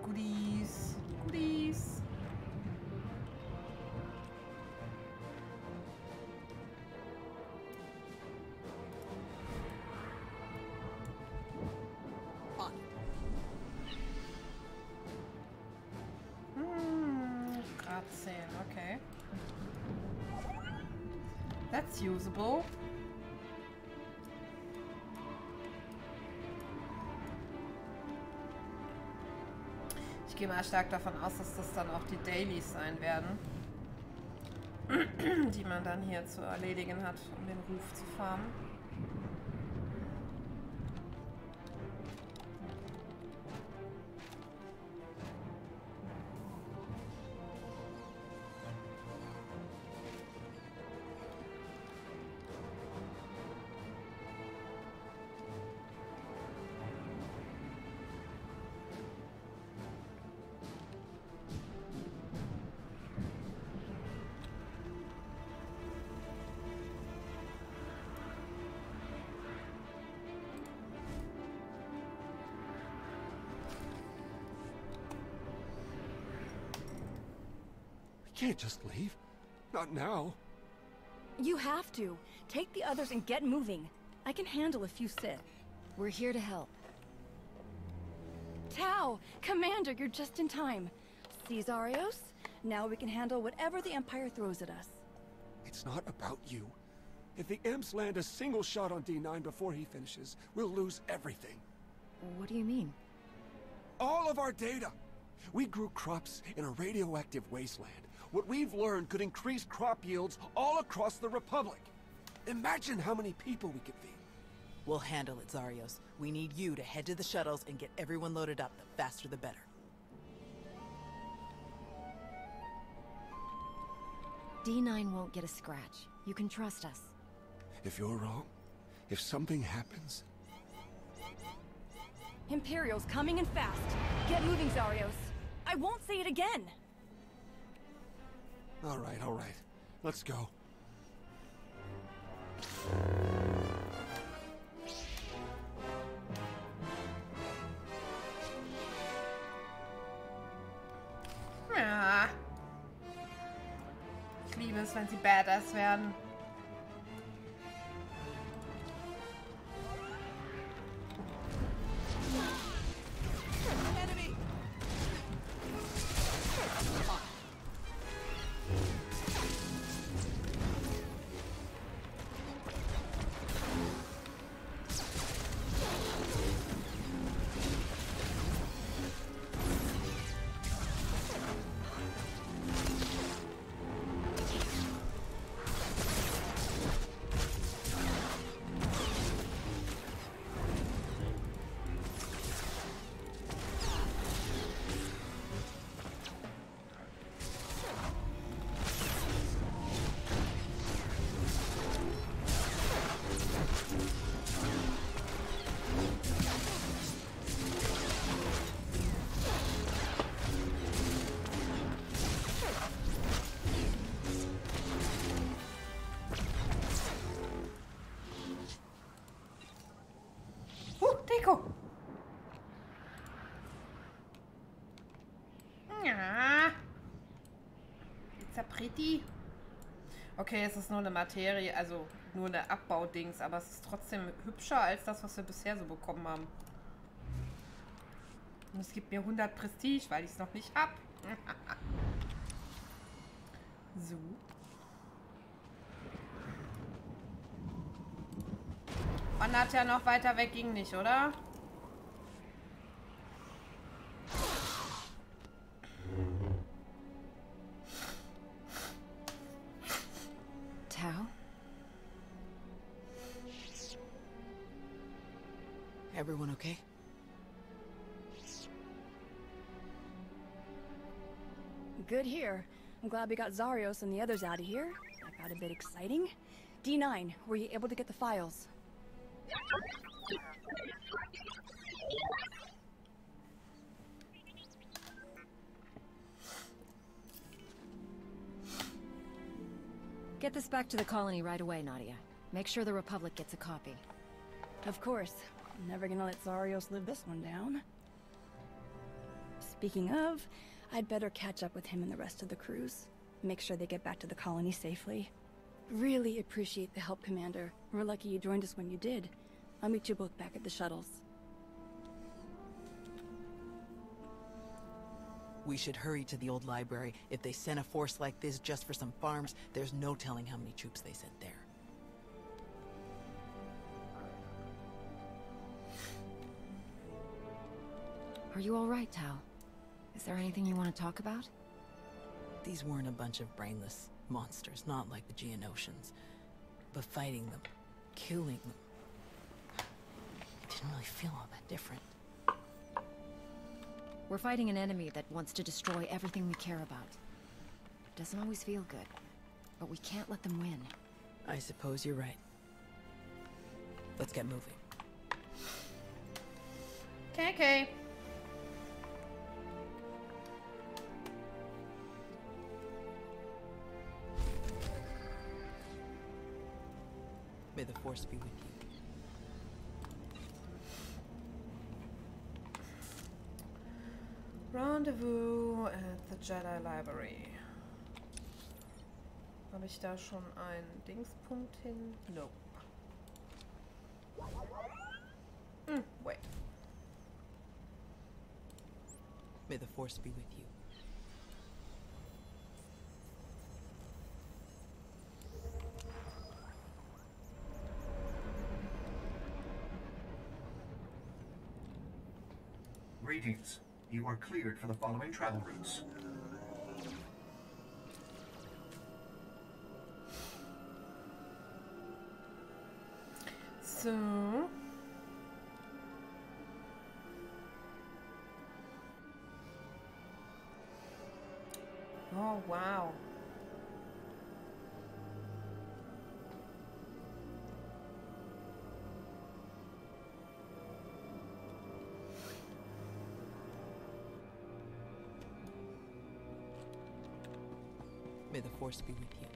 Goodies. Okay. That's usable. Ich gehe mal stark davon aus, dass das dann auch die Dailies sein werden, die man dann hier zu erledigen hat, um den Ruf zu farmen. Can't just leave. Not now. You have to. Take the others and get moving. I can handle a few Sith. We're here to help. Tau! Commander, you're just in time. See, Zarios? Now we can handle whatever the Empire throws at us. It's not about you. If the Imps land a single shot on D9 before he finishes, we'll lose everything. What do you mean? All of our data! We grew crops in a radioactive wasteland. What we've learned could increase crop yields all across the Republic. Imagine how many people we could feed. We'll handle it, Zarios. We need you to head to the shuttles and get everyone loaded up. The faster the better. D9 won't get a scratch. You can trust us. If you're wrong, if something happens... Imperial's coming in fast. Get moving, Zarios. I won't say it again. All right. Let's go. Ja. Ich liebe es, wenn sie Badass werden. Deko. Ja. It's a pretty. Okay, es ist nur eine Materie, also nur eine Abbaudings, aber es ist trotzdem hübscher als das, was wir bisher so bekommen haben. Und es gibt mir 100 Prestige, weil ich es noch nicht habe. So. Wandert ja noch weiter weg, ging nicht, oder? Tao? Everyone okay? Good here. I'm glad we got Zarios and the others out of here. That got a bit exciting. D9, were you able to get the files? Get this back to the colony right away, Nadia. Make sure the Republic gets a copy. Of course. I'm never gonna let Zarios live this one down. Speaking of, I'd better catch up with him and the rest of the crews. Make sure they get back to the colony safely. Really appreciate the help, Commander. We're lucky you joined us when you did. I'll meet you both back at the shuttles. We should hurry to the old library. If they sent a force like this just for some farms, there's no telling how many troops they sent there. Are you all right, Tao? Is there anything you want to talk about? These weren't a bunch of brainless monsters, not like the Geonosians. But fighting them, killing them, it didn't really feel all that different. We're fighting an enemy that wants to destroy everything we care about. Doesn't always feel good, but we can't let them win. I suppose you're right. Let's get moving. Okay. May the Force be with you. Rendezvous at the Jedi Library. Habe ich da schon einen Dingspunkt hin? Nope. Wait. May the Force be with you. Greetings. You are cleared for the following travel routes. So. Oh, wow. May the Force be with you.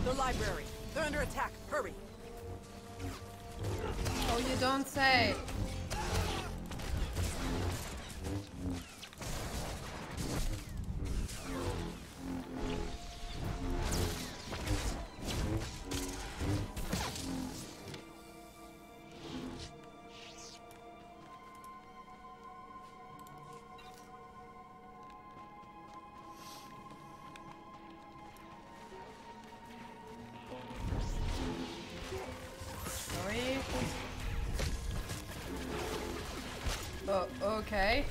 The library. They're under attack. Hurry. Oh, you don't say. Oh, okay.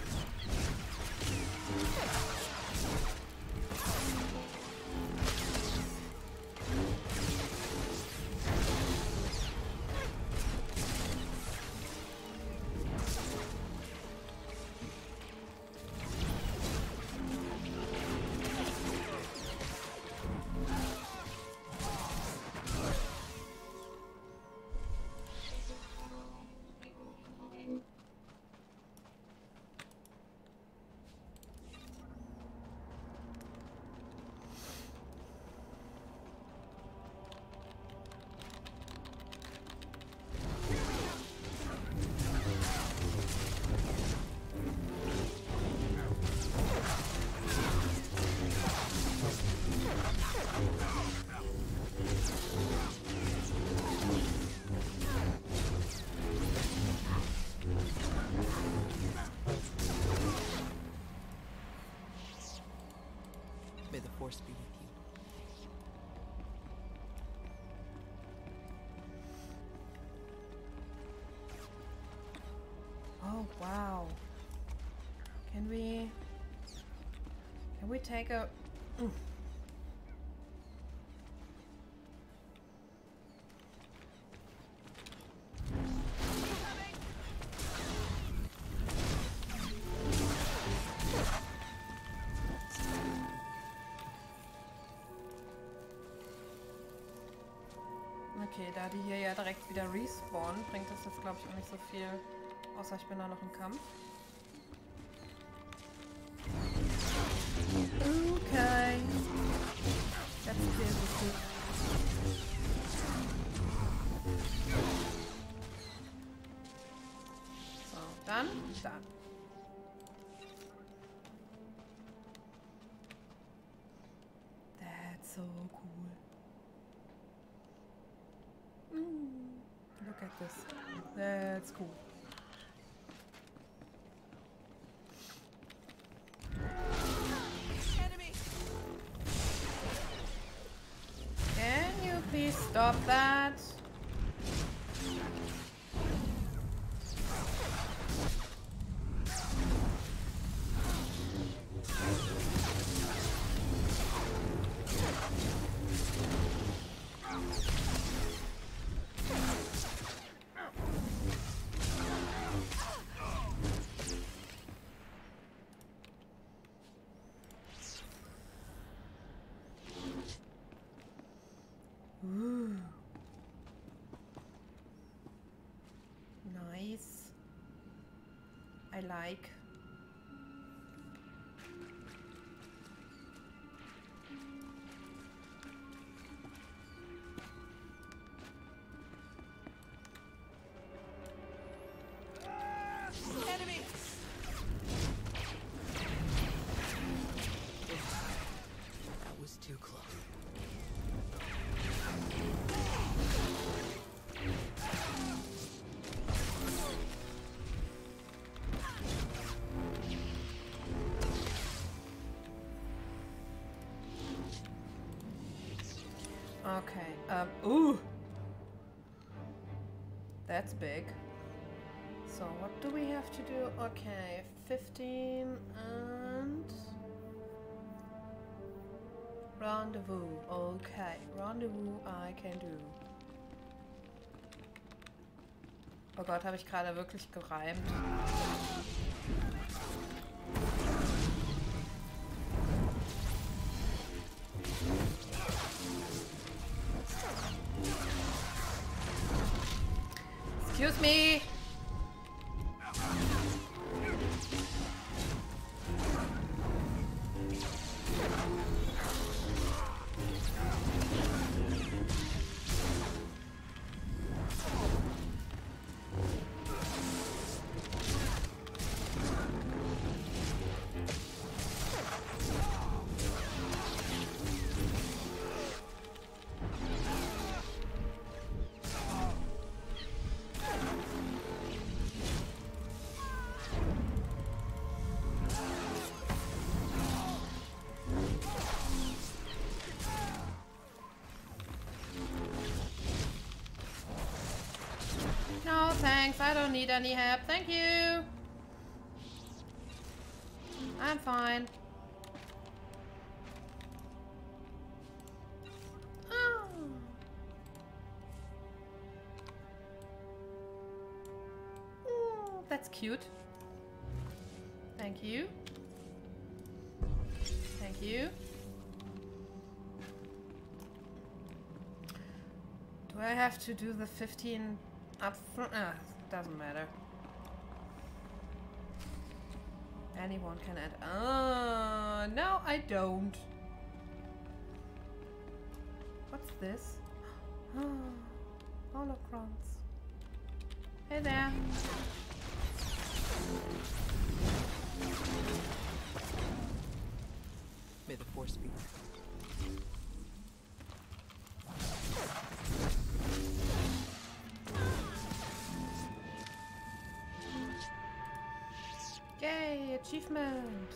Oh, wow. Can we take a... Okay, da die hier ja direkt wieder respawnen, bringt das jetzt, glaube ich, auch nicht so viel. Außer ich bin da noch im Kampf. Okay. That's good. So, dann. That's so cool. Look at this. That's cool. Enemy. Can you please stop that? Ooh. Nice. I like. Enemy. That was too close. Okay, ooh! That's big. So what do we have to do? Okay, 15 and... Rendezvous. Okay, rendezvous I can do. Oh Gott, habe ich gerade wirklich gereimt. Excuse me. No, thanks. I don't need any help. Thank you. I'm fine. Oh. Ooh, that's cute. Thank you. Thank you. Do I have to do the 15 up front? Doesn't matter. Anyone can add. No, I don't. What's this? Holocrons. Hey there. May the force be with you. Yay, achievement!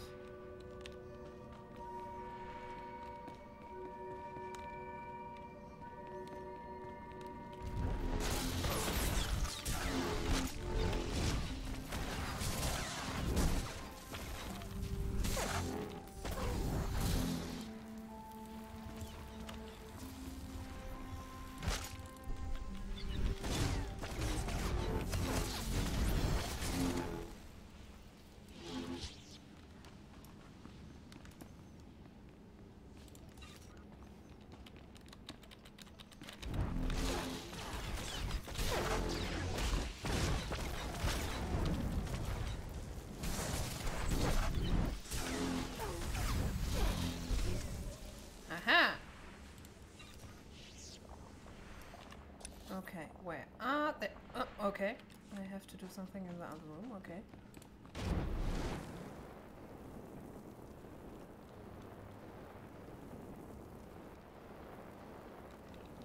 Okay. I have to do something in the other room. Okay.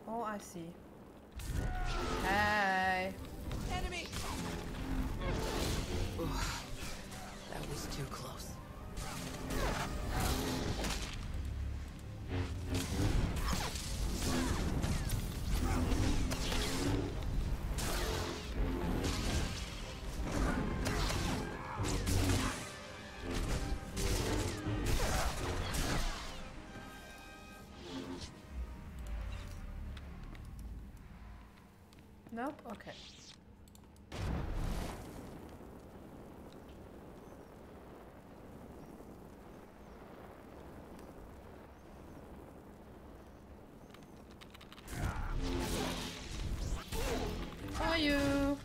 Oh, I see. Hey. Enemy! That was too close. Nope. Okay. Are you?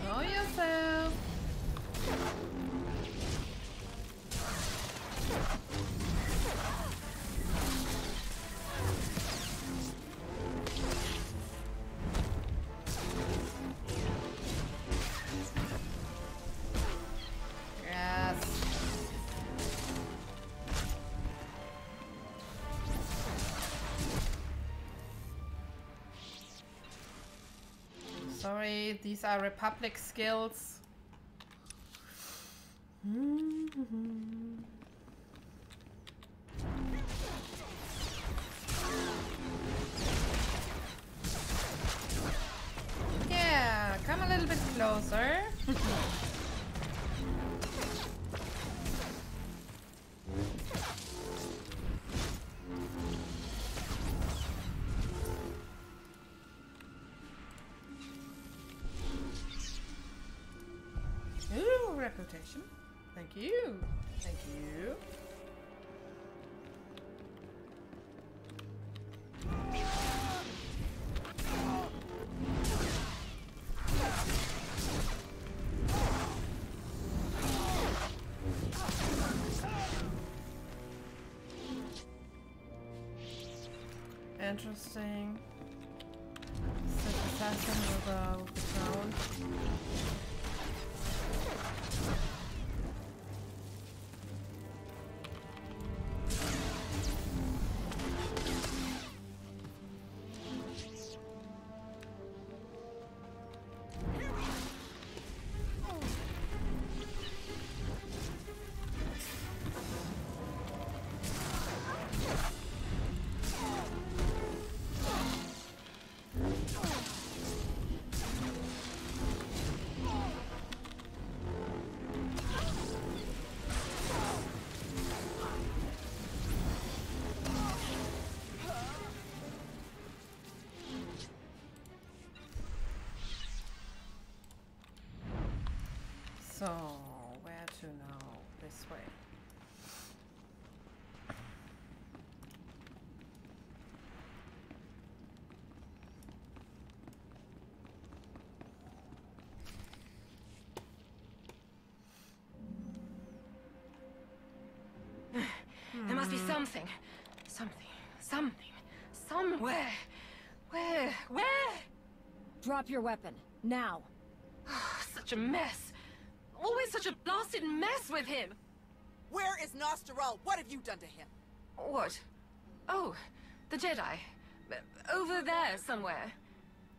Show yourself. Yes. Sorry, these are Republic skills. Yeah, come a little bit closer. Ooh, reputation. Thank you. Thank you. Interesting. Set assassin with the crown. So, where to now? This way. There must be something. Something. Somewhere. Where? Drop your weapon. Now. Such a mess. Always such a blasted mess with him. Where is Nostromo? What have you done to him? What? Oh, the Jedi. Over there somewhere.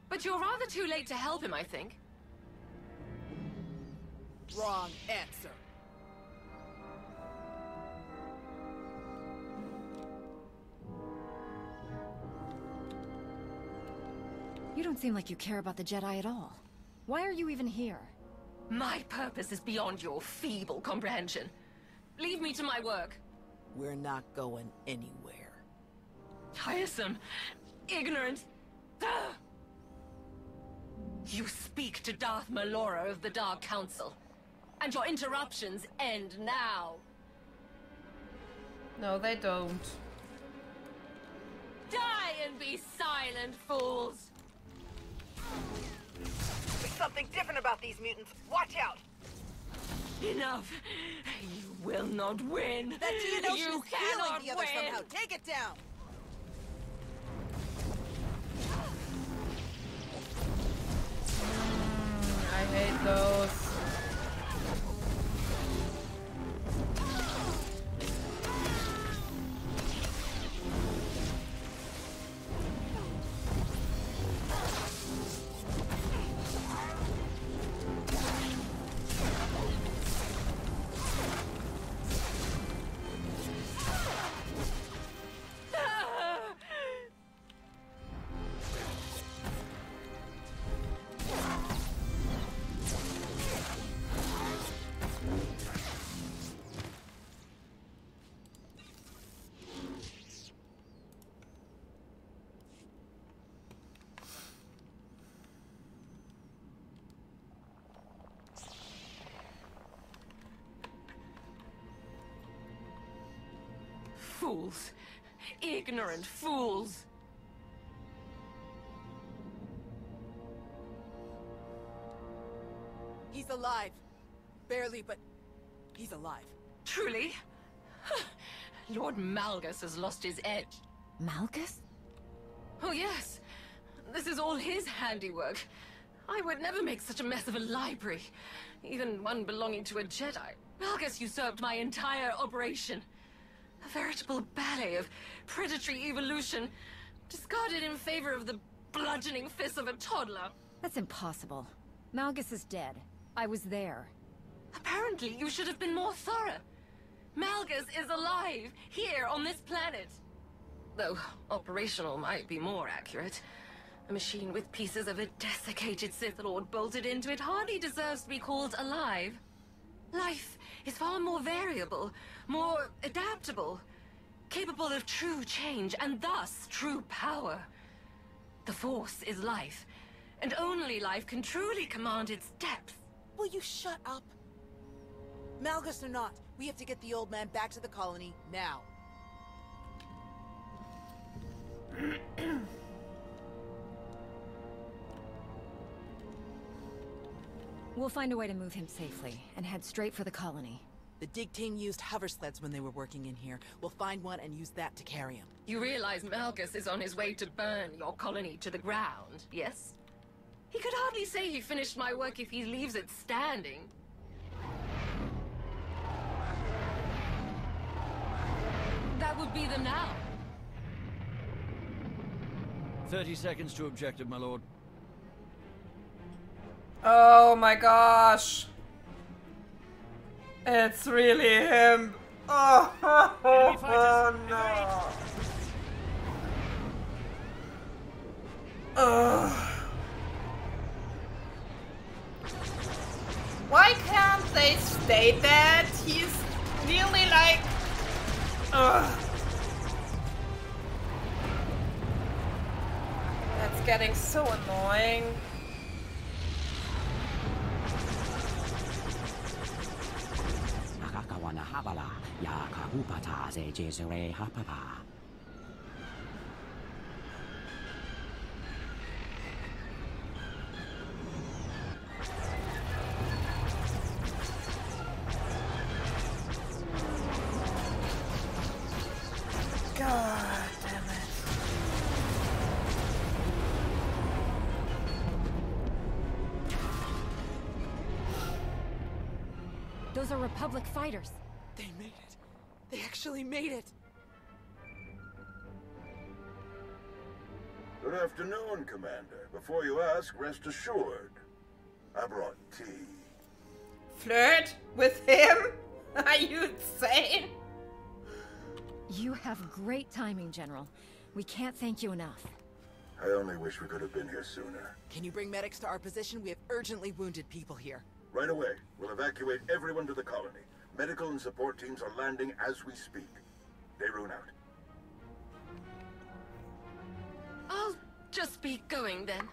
But you're rather too late to help him, I think. Wrong answer. You don't seem like you care about the Jedi at all. Why are you even here? My purpose is beyond your feeble comprehension. Leave me to my work. We're not going anywhere. Tiresome. Ignorant. Ugh. You speak to Darth Malora of the Dark Council. And your interruptions end now. No, they don't. Die and be silent, fools! something different about these mutants. Watch out! Enough! You will not win! That Geonosis You is healing the other win. somehow. Take it down! I hate those. Fools. Ignorant fools. He's alive. Barely, but he's alive. Truly? Lord Malgus has lost his edge. Malgus? Oh yes. This is all his handiwork. I would never make such a mess of a library. Even one belonging to a Jedi. Malgus usurped my entire operation. A veritable ballet of predatory evolution, discarded in favor of the bludgeoning fists of a toddler. That's impossible. Malgus is dead. I was there. Apparently, you should have been more thorough. Malgus is alive, here on this planet. Though, operational might be more accurate. A machine with pieces of a desiccated Sith Lord bolted into it hardly deserves to be called alive. Life is far more variable, more adaptable, capable of true change, and thus true power. The Force is life, and only life can truly command its depth. Will you shut up? Malgus or not, we have to get the old man back to the colony, now. We'll find a way to move him safely, and head straight for the colony. The dig team used hover sleds when they were working in here. We'll find one and use that to carry him. You realize Malgus is on his way to burn your colony to the ground, yes? He could hardly say he finished my work if he leaves it standing. That would be the now. 30 seconds to objective, my lord. Oh my gosh. It's really him. Oh, oh no. Why can't they state that? He's really like... That's getting so annoying. God damn it. Those are Republic fighters. They made it. They actually made it. Good afternoon, Commander. Before you ask, rest assured. I brought tea. Flirt with him? Are you insane? You have great timing, General. We can't thank you enough. I only wish we could have been here sooner. Can you bring medics to our position? We have urgently wounded people here. Right away. We'll evacuate everyone to the colony. Medical and support teams are landing as we speak. Daerun out. I'll just be going then.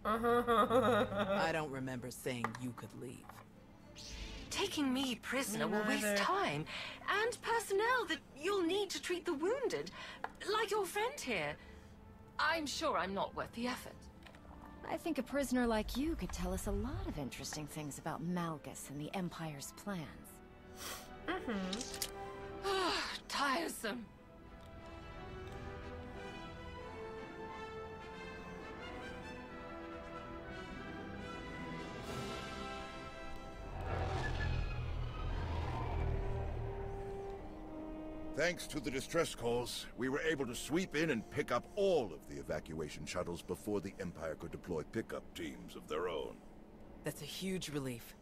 I don't remember saying you could leave. Taking me prisoner will waste time and personnel that you'll need to treat the wounded, like your friend here. I'm sure I'm not worth the effort. I think a prisoner like you could tell us a lot of interesting things about Malgus and the Empire's plans. Tiresome. Thanks to the distress calls, we were able to sweep in and pick up all of the evacuation shuttles before the Empire could deploy pickup teams of their own. That's a huge relief.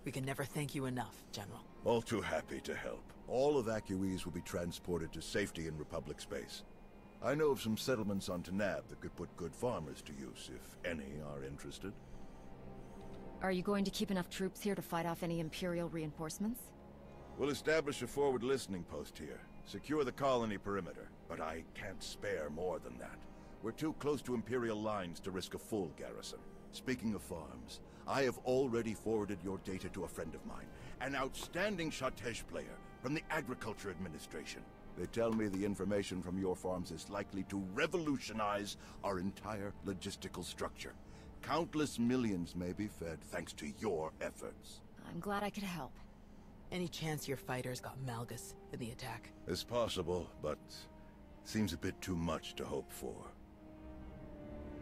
We can never thank you enough, General. All too happy to help. All evacuees will be transported to safety in Republic space. I know of some settlements on Tanab that could put good farmers to use, if any are interested. Are you going to keep enough troops here to fight off any Imperial reinforcements? We'll establish a forward listening post here. Secure the colony perimeter, but I can't spare more than that. We're too close to Imperial lines to risk a full garrison. Speaking of farms, I have already forwarded your data to a friend of mine, an outstanding Shatej player from the Agriculture Administration. They tell me the information from your farms is likely to revolutionize our entire logistical structure. Countless millions may be fed thanks to your efforts. I'm glad I could help. Any chance your fighters got Malgus in the attack? It's possible, but seems a bit too much to hope for.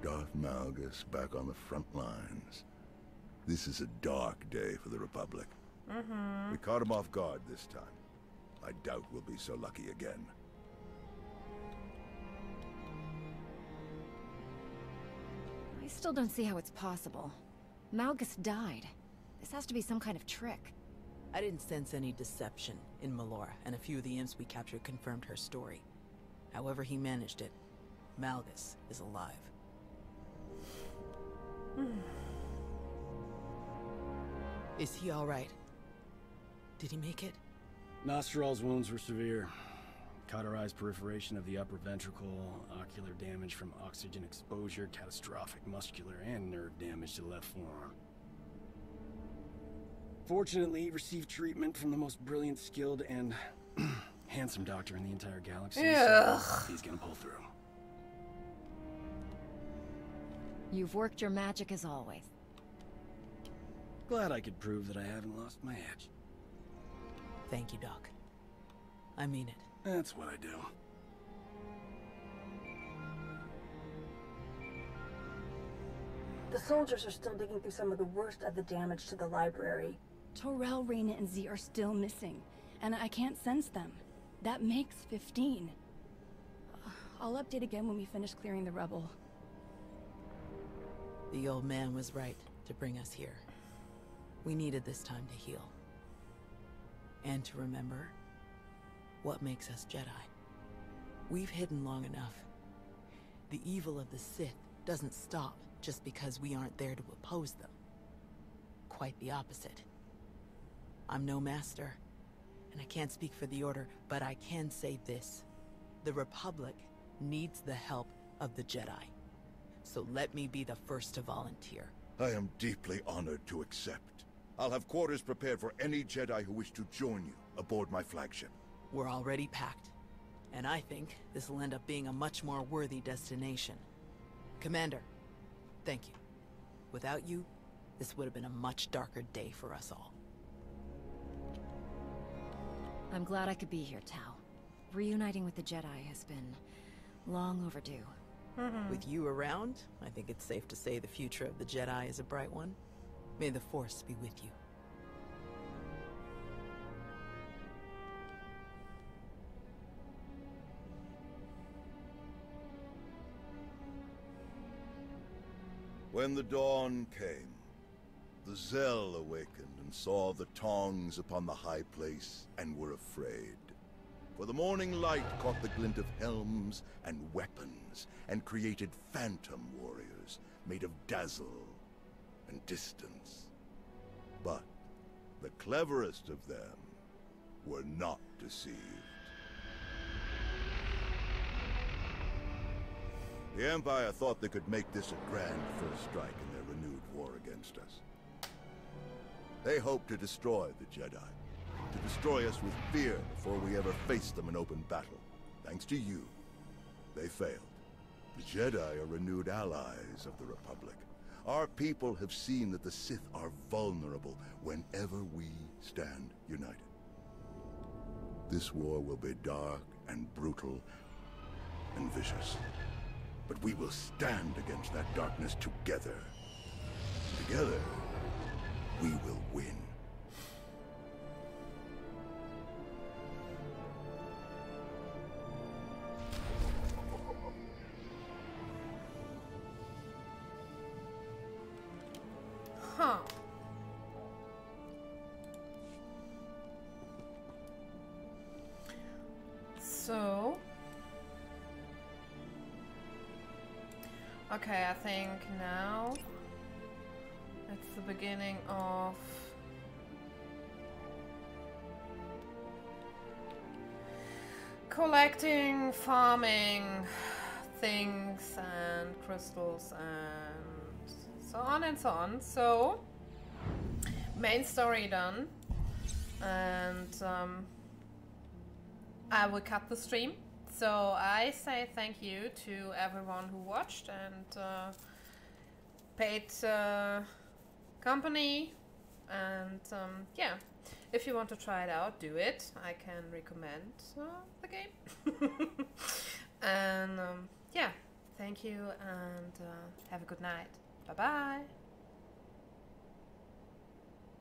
Darth Malgus back on the front lines. This is a dark day for the Republic. We caught him off guard this time. I doubt we'll be so lucky again. I still don't see how it's possible. Malgus died. This has to be some kind of trick. I didn't sense any deception in Melora, and a few of the imps we captured confirmed her story. However he managed it, Malgus is alive. Is he all right? Did he make it? Nostral's wounds were severe. Cauterized perforation of the upper ventricle, ocular damage from oxygen exposure, catastrophic muscular and nerve damage to the left forearm. Fortunately, he received treatment from the most brilliant, skilled, and handsome doctor in the entire galaxy, so he's gonna pull through. You've worked your magic as always. Glad I could prove that I haven't lost my edge. Thank you, Doc. I mean it. That's what I do. The soldiers are still digging through some of the worst of the damage to the library. Torel, Reyna, and Z are still missing, and I can't sense them. That makes 15. I'll update again when we finish clearing the rubble. The old man was right to bring us here. We needed this time to heal. And to remember what makes us Jedi. We've hidden long enough. The evil of the Sith doesn't stop just because we aren't there to oppose them. Quite the opposite. I'm no master, and I can't speak for the Order, but I can say this. The Republic needs the help of the Jedi. So let me be the first to volunteer. I am deeply honored to accept. I'll have quarters prepared for any Jedi who wish to join you aboard my flagship. We're already packed, and I think this will end up being a much more worthy destination. Commander, thank you. Without you, this would have been a much darker day for us all. I'm glad I could be here, Tau. Reuniting with the Jedi has been long overdue. With you around, I think it's safe to say the future of the Jedi is a bright one. May the Force be with you. When the dawn came, the Zell awakened and saw the tongs upon the high place and were afraid. For the morning light caught the glint of helms and weapons and created phantom warriors made of dazzle and distance. But the cleverest of them were not deceived. The Empire thought they could make this a grand first strike in their renewed war against us. They hoped to destroy the Jedi, to destroy us with fear before we ever faced them in open battle. Thanks to you, they failed. The Jedi are renewed allies of the Republic, Our people have seen that the Sith are vulnerable whenever we stand united. This war will be dark and brutal and vicious. But we will stand against that darkness together. Together, we will win. Huh. So... Okay, I think now it's the beginning of collecting, farming things and crystals and so on and so on. So, main story done, and I will cut the stream. So I say thank you to everyone who watched and paid company, and yeah, if you want to try it out, do it. I can recommend the game. And yeah, thank you, and have a good night. Bye bye.